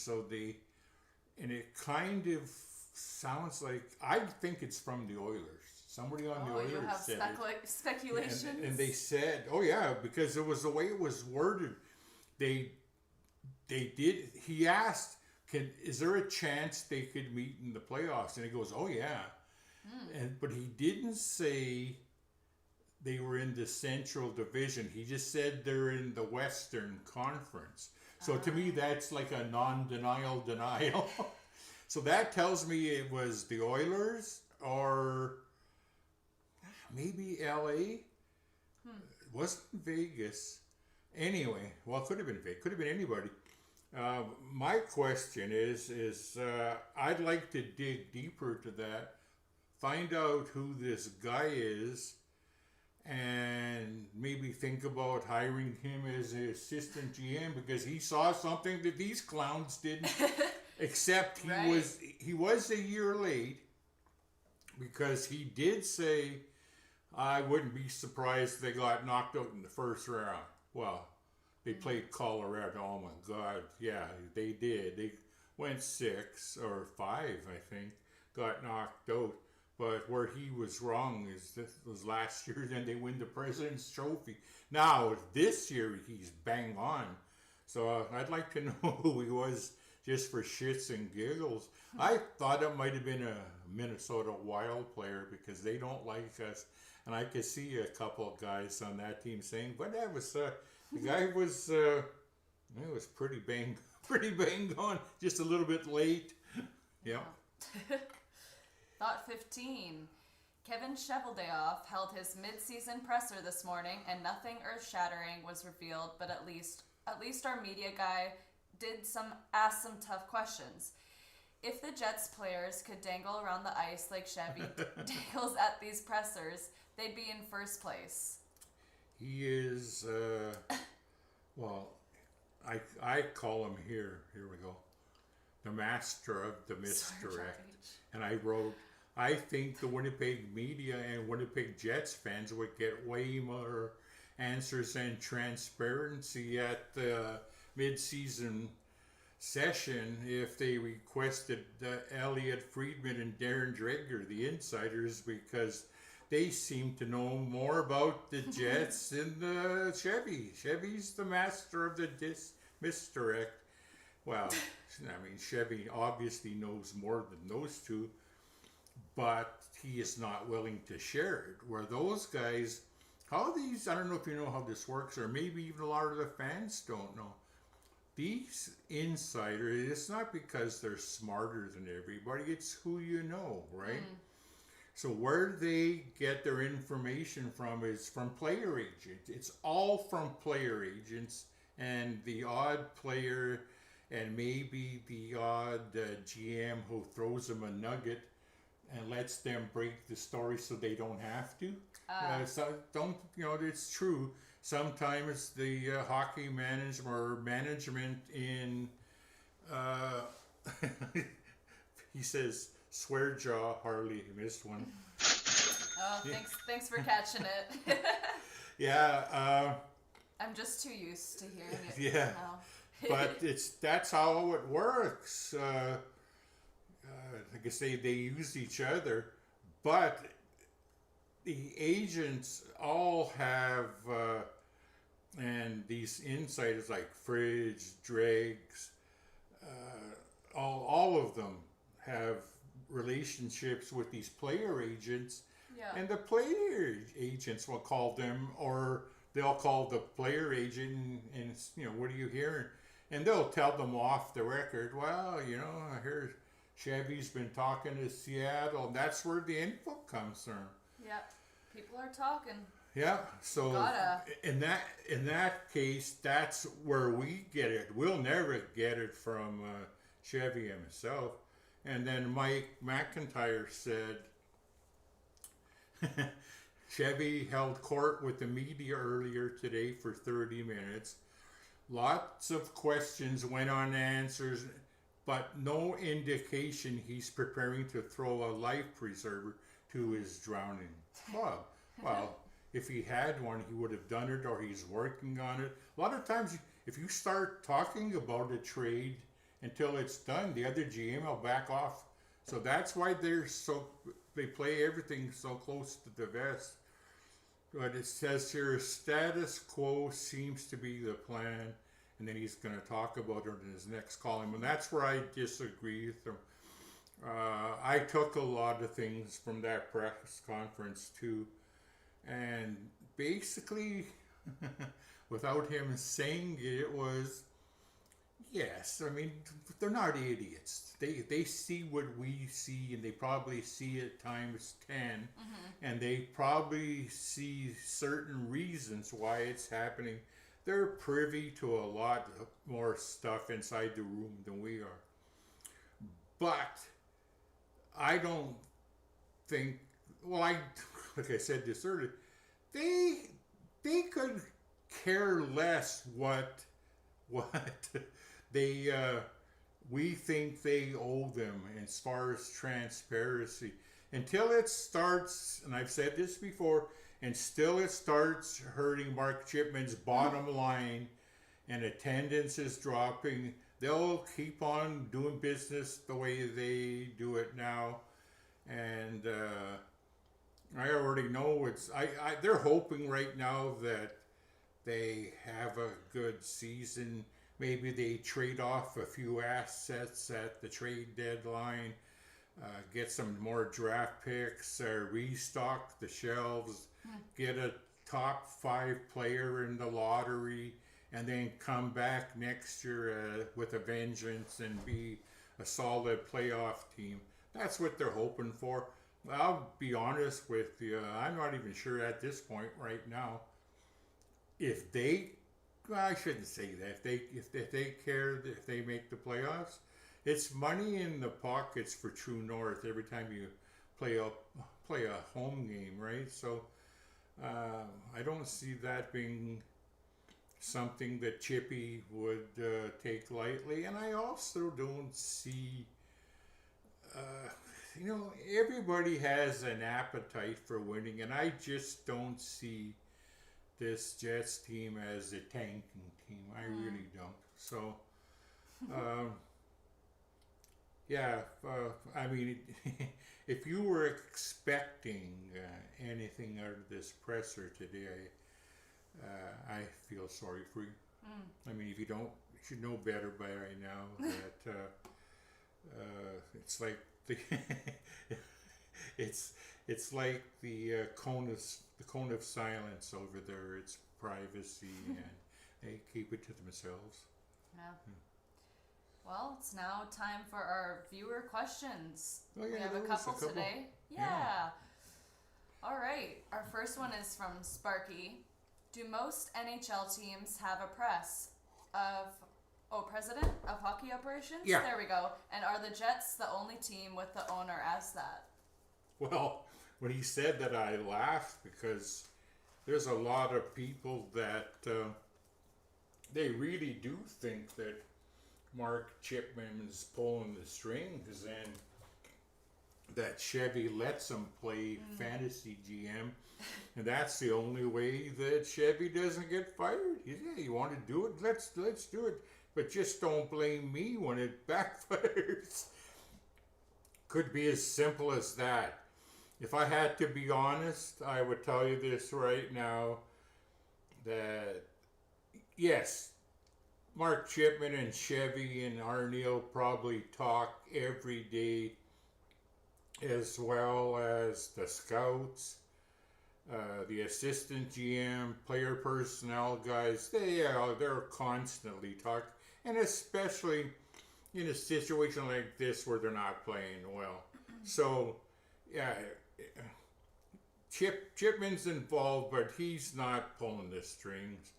Speaker 3: and it kind of sounds like, I think it's from the Oilers. Somebody on the Oilers
Speaker 2: you have
Speaker 3: said
Speaker 2: speculations?
Speaker 3: and they said, because it was the way it was worded. They did. He asked, is there a chance they could meet in the playoffs? And he goes, oh yeah. But he didn't say they were in the Central Division. He just said they're in the Western Conference. So to me, that's like a non-denial denial. So that tells me it was the Oilers or maybe LA. It wasn't Vegas. Anyway, well, it could have been Vegas. Could have been anybody. My question is I'd like to dig deeper to that, find out who this guy is, and maybe think about hiring him as an assistant GM because he saw something that these clowns didn't. Except he was a year late because he did say, I wouldn't be surprised if they got knocked out in the first round. Well, they played Colorado. Oh my God. Yeah, they did. They went 6 or 5, I think, got knocked out. But where he was wrong is this was last year, then they win the President's Trophy. Now, this year, he's bang on. So I'd like to know who he was just for shits and giggles. I thought it might have been a Minnesota Wild player because they don't like us. And I could see a couple of guys on that team saying, but that was, the guy was, it was pretty bang on, just a little bit late. Yeah.
Speaker 2: Thought 15. Kevin Cheveldayoff held his mid-season presser this morning, and nothing earth-shattering was revealed. But at least our media guy did ask some tough questions. If the Jets players could dangle around the ice like Chevy dangles at these pressers, they'd be in first place.
Speaker 3: He is, well, I call him here we go, the master of the misdirect. And I wrote, I think the Winnipeg media and Winnipeg Jets fans would get way more answers and transparency at the mid-season session if they requested Elliot Friedman and Darren Dreger, the insiders, because they seem to know more about the Jets than the Chevy. Chevy's the master of the misdirect. Well, I mean, Chevy obviously knows more than those two, but he is not willing to share it. Where those guys, I don't know if you know how this works, or maybe even a lot of the fans don't know. These insiders, it's not because they're smarter than everybody, it's who you know, right? So where they get their information from is from player agents. It's all from player agents and the odd player and maybe the odd GM who throws them a nugget and lets them break the story so they don't have to. It's true. Sometimes the hockey management in, he says, swear jaw, Harley, you missed one.
Speaker 2: Oh, thanks for catching it.
Speaker 3: Yeah.
Speaker 2: I'm just too used to hearing it.
Speaker 3: Yeah.
Speaker 2: Now.
Speaker 3: But that's how it works. Like I say, they use each other, but the agents all have, and these insiders like Fridge, Dregs, all of them have relationships with these player agents, and the player agents will call them, or they'll call the player agent and what are you hearing? And they'll tell them off the record, well, I heard Chevy's been talking to Seattle. That's where the info comes from.
Speaker 2: Yep. People are talking.
Speaker 3: Yeah, so
Speaker 2: Gotta.
Speaker 3: in that case, that's where we get it. We'll never get it from Chevy himself. And then Mike McIntyre said Chevy held court with the media earlier today for 30 minutes. Lots of questions went unanswered, but no indication he's preparing to throw a life preserver to his drowning club. Well, if he had one, he would have done it, or he's working on it. A lot of times, if you start talking about a trade until it's done, the other GM will back off. So that's why they play everything so close to the vest. But it says here, status quo seems to be the plan, and then he's going to talk about it in his next column. And that's where I disagree with him. I took a lot of things from that press conference too, and basically, without him saying it, it was, yes, I mean, they're not idiots. They see what we see, and they probably see it times 10, and they probably see certain reasons why it's happening. They're privy to a lot more stuff inside the room than we are. But I don't think, well, like I said this earlier, they could care less what they we think they owe them as far as transparency. Until it starts, and I've said this before, and still it starts hurting Mark Chipman's bottom line and attendance is dropping, they'll keep on doing business the way they do it now. And I already know they're hoping right now that they have a good season. Maybe they trade off a few assets at the trade deadline, get some more draft picks, restock the shelves, get a top 5 player in the lottery, and then come back next year with a vengeance and be a solid playoff team. That's what they're hoping for. I'll be honest with you, I'm not even sure at this point right now if they, well, I shouldn't say that, if they care if they make the playoffs. It's money in the pockets for True North every time you play a home game, right? So I don't see that being something that Chippy would take lightly, and I also don't see, everybody has an appetite for winning, and I just don't see this Jets team as a tanking team. I really don't. So, I mean, if you were expecting anything out of this presser today, I feel sorry for you. I mean, if you don't, you should know better by right now that it's like the it's like the cone of silence over there. It's privacy, and they keep it to themselves.
Speaker 2: Yeah. Well, it's now time for our viewer questions.
Speaker 3: Oh, yeah,
Speaker 2: we have a couple today. Yeah. All right. Our first one is from Sparky. Do most NHL teams have a press president of hockey operations?
Speaker 3: Yeah.
Speaker 2: There we go. And are the Jets the only team with the owner as that?
Speaker 3: Well, when he said that, I laughed because there's a lot of people that they really do think that Mark Chipman is pulling the strings and that Chevy lets him play fantasy GM, and that's the only way that Chevy doesn't get fired. You want to do it? Let's do it, but just don't blame me when it backfires. Could be as simple as that. If I had to be honest, I would tell you this right now, that yes, Mark Chipman and Chevy and Arneal probably talk every day, as well as the scouts, the assistant GM, player personnel guys. They're constantly talking, and especially in a situation like this where they're not playing well. So, yeah, Chipman's involved, but he's not pulling the strings.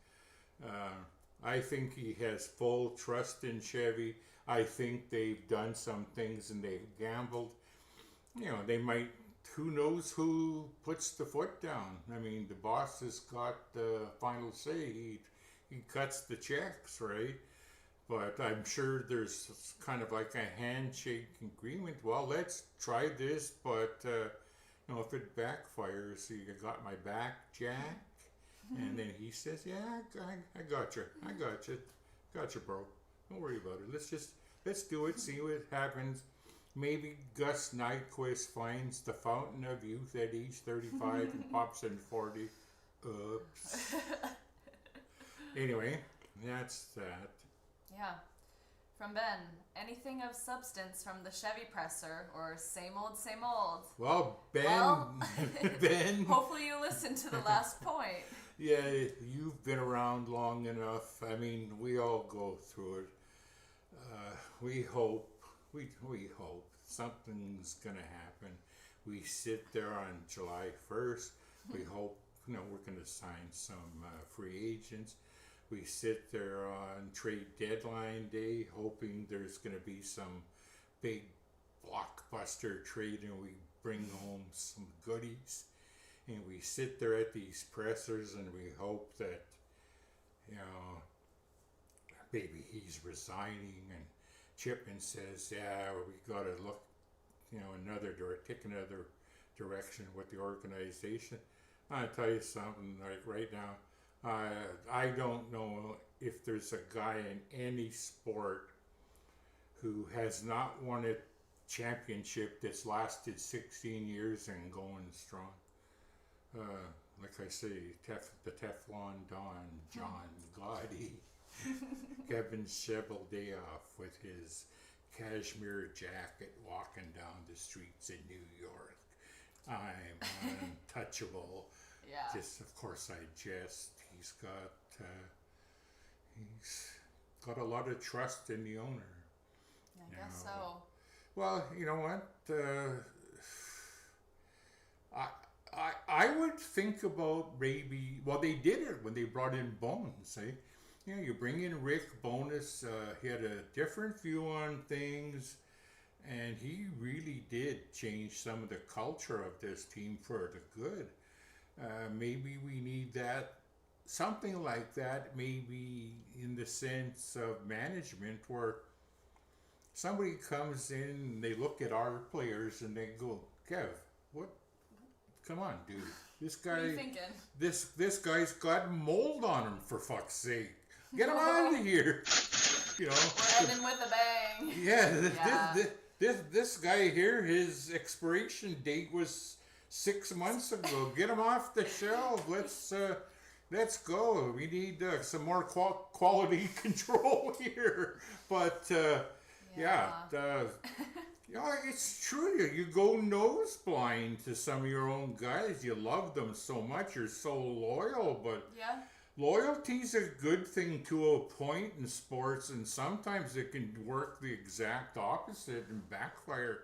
Speaker 3: I think he has full trust in Chevy. I think they've done some things and they've gambled. You know, they might, who knows who puts the foot down. I mean, the boss has got the final say. He cuts the checks, right? But I'm sure there's kind of like a handshake agreement. Well, let's try this, but you know, if it backfires, you got my back, Jack. And then he says, "Yeah, I got you. I got you, bro. Don't worry about it. Let's do it. See what happens. Maybe Gus Nyquist finds the fountain of youth at age 35 and pops in 40. Oops. Anyway, that's that."
Speaker 2: Yeah. From Ben, anything of substance from the Chevy presser, or same old, same old?
Speaker 3: Well, Ben,
Speaker 2: Well,
Speaker 3: Ben.
Speaker 2: Hopefully you listened to the last point.
Speaker 3: Yeah, you've been around long enough. I mean, we all go through it. We hope something's gonna happen. We sit there on July 1st. We hope, you know, we're gonna sign some free agents. We sit there on trade deadline day, hoping there's gonna be some big blockbuster trade, and we bring home some goodies. And we sit there at these pressers and we hope that, you know, maybe he's resigning, and Chipman says, "Yeah, we got to look, you know, take another direction with the organization." I'll tell you something, like right now, I don't know if there's a guy in any sport who has not won a championship that's lasted 16 years and going strong. Like I say, the Teflon Don, John Gotti, Kevin Cheveldayoff with his cashmere jacket walking down the streets in New York. I'm untouchable.
Speaker 2: Yeah.
Speaker 3: Just, of course, I jest. He's got a lot of trust in the owner.
Speaker 2: I guess so.
Speaker 3: Well, you know what? I would think about maybe, well, they did it when they brought in Bones, eh? You know, you bring in Rick Bones, he had a different view on things, and he really did change some of the culture of this team for the good. Maybe we need that, something like that, maybe in the sense of management, where somebody comes in and they look at our players and they go, "Kev, what? Come on, dude. This guy,
Speaker 2: What are you thinking?
Speaker 3: this guy's got mold on him, for fuck's sake. Get him out of here." You know.
Speaker 2: We're ending with a bang.
Speaker 3: Yeah, this guy here, his expiration date was 6 months ago. Get him off the shelf. Let's go. We need some more quality control here. But you know, it's true. You go nose blind to some of your own guys. You love them so much. You're so loyal. But
Speaker 2: Yeah.
Speaker 3: loyalty's a good thing to a point in sports, and sometimes it can work the exact opposite and backfire.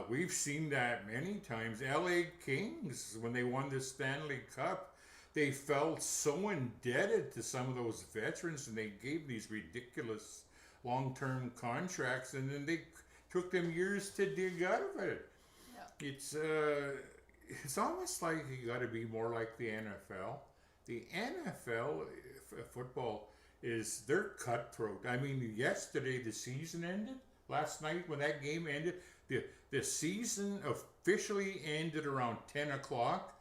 Speaker 3: We've seen that many times. LA Kings, when they won the Stanley Cup, they felt so indebted to some of those veterans, and they gave these ridiculous long-term contracts, and then they took them years to dig out of it.
Speaker 2: Yeah.
Speaker 3: It's almost like you got to be more like the NFL. The NFL football they're cutthroat. I mean, yesterday the season ended. Last night when that game ended, the season officially ended around 10 o'clock,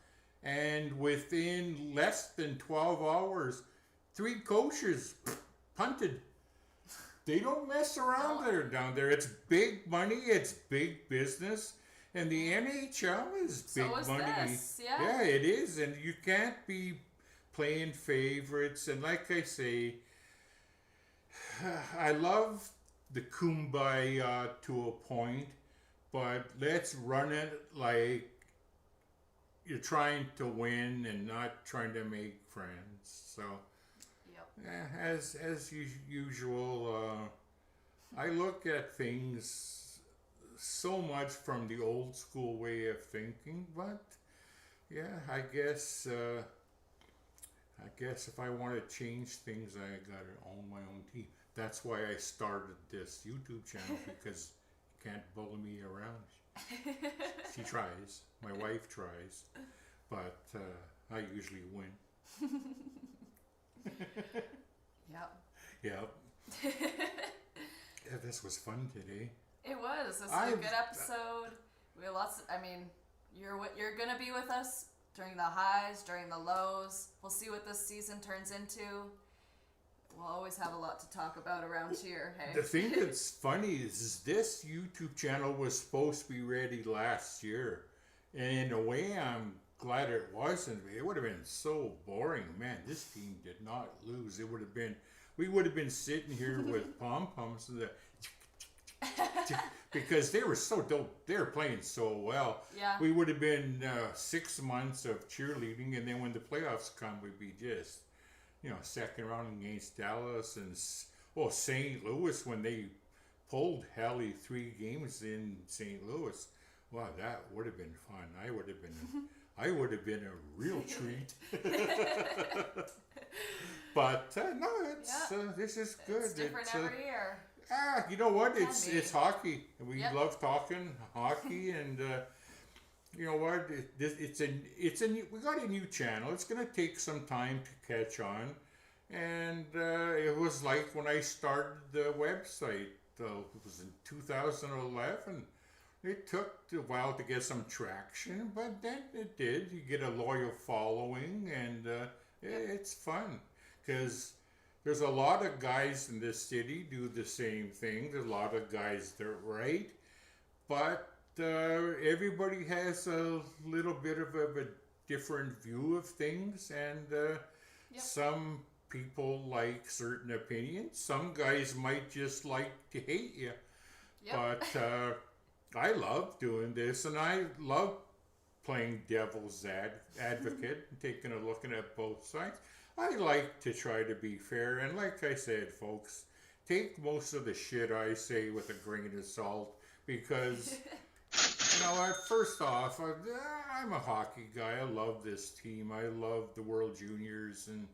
Speaker 3: and within less than 12 hours, 3 coaches punted. They don't mess around down there. It's big money. It's big business. And the NHL is big money.
Speaker 2: This, yeah.
Speaker 3: Yeah, it is. And you can't be playing favorites. And like I say, I love the kumbaya to a point, but let's run it like you're trying to win and not trying to make friends. So,
Speaker 2: Yep.
Speaker 3: as usual, I look at things so much from the old school way of thinking, but yeah, I guess if I want to change things, I gotta own my own team. That's why I started this YouTube channel because you can't bully me around. She tries, my wife tries, but I usually win.
Speaker 2: Yep.
Speaker 3: Yep. Yeah, this was fun today.
Speaker 2: It was. This was a good episode. We had lots. You're gonna be with us during the highs, during the lows. We'll see what this season turns into. We'll always have a lot to talk about around here. Hey.
Speaker 3: The thing that's funny is this YouTube channel was supposed to be ready last year, and in a way, I'm glad it wasn't. It would have been so boring, man. This team did not lose. We would have been sitting here with pom poms and because they were so dope. They were playing so well.
Speaker 2: Yeah.
Speaker 3: We would have been 6 months of cheerleading, and then when the playoffs come, we'd be just, second round against Dallas and St. Louis when they pulled Harley 3 games in St. Louis. Wow, that would have been fun. I would have been a real treat. But no, this is good.
Speaker 2: It's different every year.
Speaker 3: You know what? It's hockey. We love talking hockey, and you know what? We got a new channel. It's gonna take some time to catch on, and it was like when I started the website. It was in 2011. It took a while to get some traction, but then it did. You get a loyal following, and it's fun because there's a lot of guys in this city do the same thing. There's a lot of guys that write, but everybody has a little bit of a different view of things, and some people like certain opinions. Some guys might just like to hate you, but I love doing this, and I love playing devil's advocate and taking a look at both sides. I like to try to be fair, and like I said, folks, take most of the shit I say with a grain of salt, because, first off, I'm a hockey guy. I love this team. I love the World Juniors, and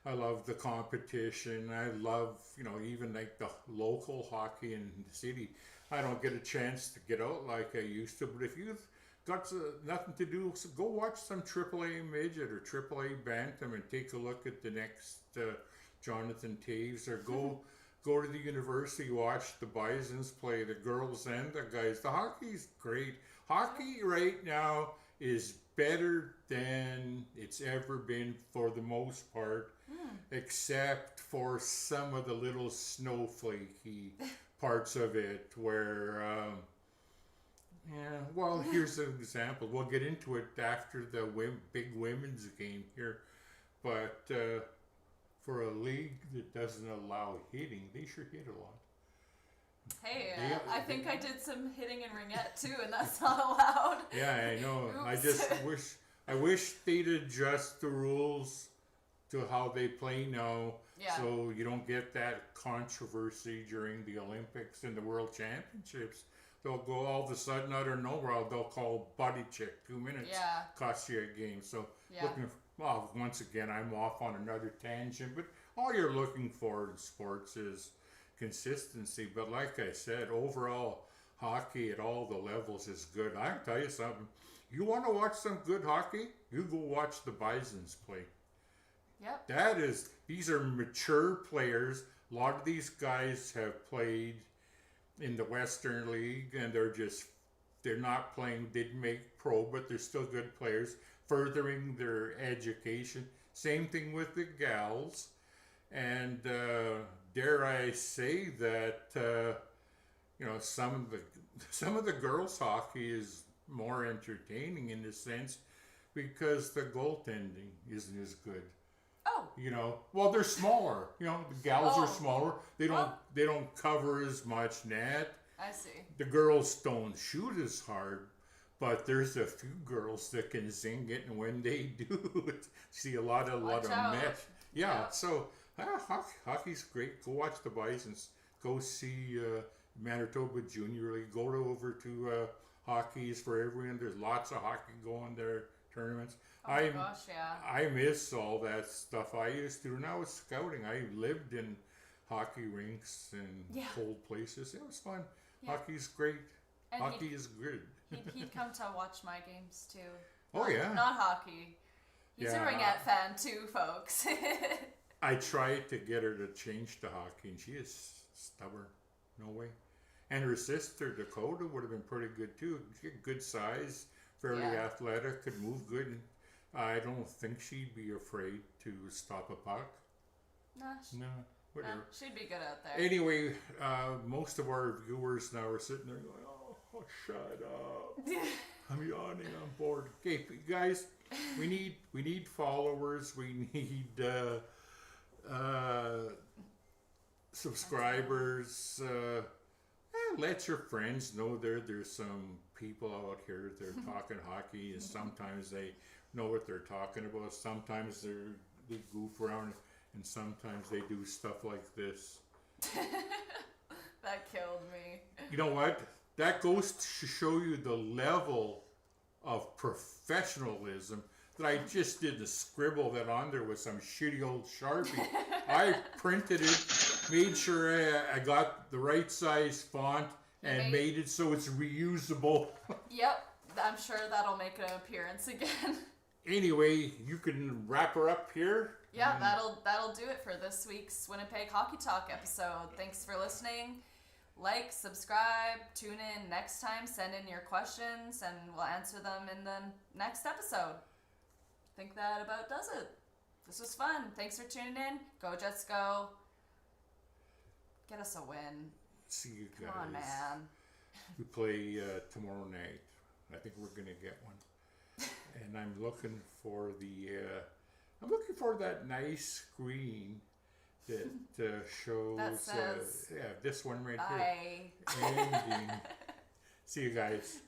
Speaker 3: I love the competition. I love, even like the local hockey in the city. I don't get a chance to get out like I used to, but if you've got nothing to do, so go watch some AAA midget or AAA bantam and take a look at the next Jonathan Taves, or go to the university, watch the Bisons play, the girls and the guys. The hockey's great. Hockey right now is better than it's ever been for the most part, except for some of the little snowflakey parts of it where here's an example. We'll get into it after the big women's game here, but for a league that doesn't allow hitting, they sure hit a lot.
Speaker 2: Hey, I think I did some hitting in ringette too, and that's not allowed.
Speaker 3: Yeah, I know.
Speaker 2: Oops.
Speaker 3: I just wish they'd adjust the rules to how they play now, so you don't get that controversy during the Olympics and the World Championships. They'll go all of a sudden out of nowhere, they'll call body check 2 minutes, cost you a game. So once again, I'm off on another tangent, but all you're looking for in sports is consistency. But like I said, overall, hockey at all the levels is good. I can tell you something. You want to watch some good hockey? You go watch the Bisons play.
Speaker 2: Yep.
Speaker 3: These are mature players. A lot of these guys have played in the Western League, and they're not playing, didn't make pro, but they're still good players, furthering their education. Same thing with the gals. And dare I say that some of the girls' hockey is more entertaining in a sense because the goaltending isn't as good.
Speaker 2: Oh.
Speaker 3: They're smaller. The gals are smaller. They don't cover as much net.
Speaker 2: I see.
Speaker 3: The girls don't shoot as hard, but there's a few girls that can zing it, and when they do, see a lot of mess. Yeah. So hockey's great. Go watch the Bisons. go see Manitoba Junior League. Go over to hockey's for everyone. There's lots of hockey going there, tournaments.
Speaker 2: Oh my gosh, yeah.
Speaker 3: I miss all that stuff I used to. When I was scouting, I lived in hockey rinks and cold places. It was fun.
Speaker 2: Yeah.
Speaker 3: Hockey's great.
Speaker 2: And
Speaker 3: Hockey is good.
Speaker 2: he'd come to watch my games too.
Speaker 3: Oh, yeah.
Speaker 2: Not hockey. He's a Ringette fan too, folks.
Speaker 3: I tried to get her to change to hockey, and she is stubborn. No way. And her sister, Dakota, would have been pretty good too. She had good size, fairly athletic, could move good. And I don't think she'd be afraid to stop a puck.
Speaker 2: No,
Speaker 3: whatever.
Speaker 2: she'd be good out there.
Speaker 3: Anyway, most of our viewers now are sitting there going, oh shut up. I'm yawning, I'm bored. Okay, guys, we need followers. We need subscribers. Let your friends know there's some people out here that are talking hockey, and sometimes they know what they're talking about. Sometimes they goof around, and sometimes they do stuff like this.
Speaker 2: That killed me.
Speaker 3: You know what? That goes to show you the level of professionalism that I just did to scribble that on there with some shitty old Sharpie. I printed it, made sure I got the right size font, and made it so it's reusable.
Speaker 2: Yep, I'm sure that'll make an appearance again.
Speaker 3: Anyway, you can wrap her up here.
Speaker 2: Yeah, that'll do it for this week's Winnipeg Hockey Talk episode. Thanks for listening. Like, subscribe, tune in next time, send in your questions, and we'll answer them in the next episode. I think that about does it. This was fun. Thanks for tuning in. Go Jets go. Get us a win.
Speaker 3: See you guys.
Speaker 2: Come on, man.
Speaker 3: We play tomorrow night. I think we're gonna get one. And I'm looking for that nice screen that shows.
Speaker 2: That says,
Speaker 3: this one right
Speaker 2: bye.
Speaker 3: here. Ending. See you guys.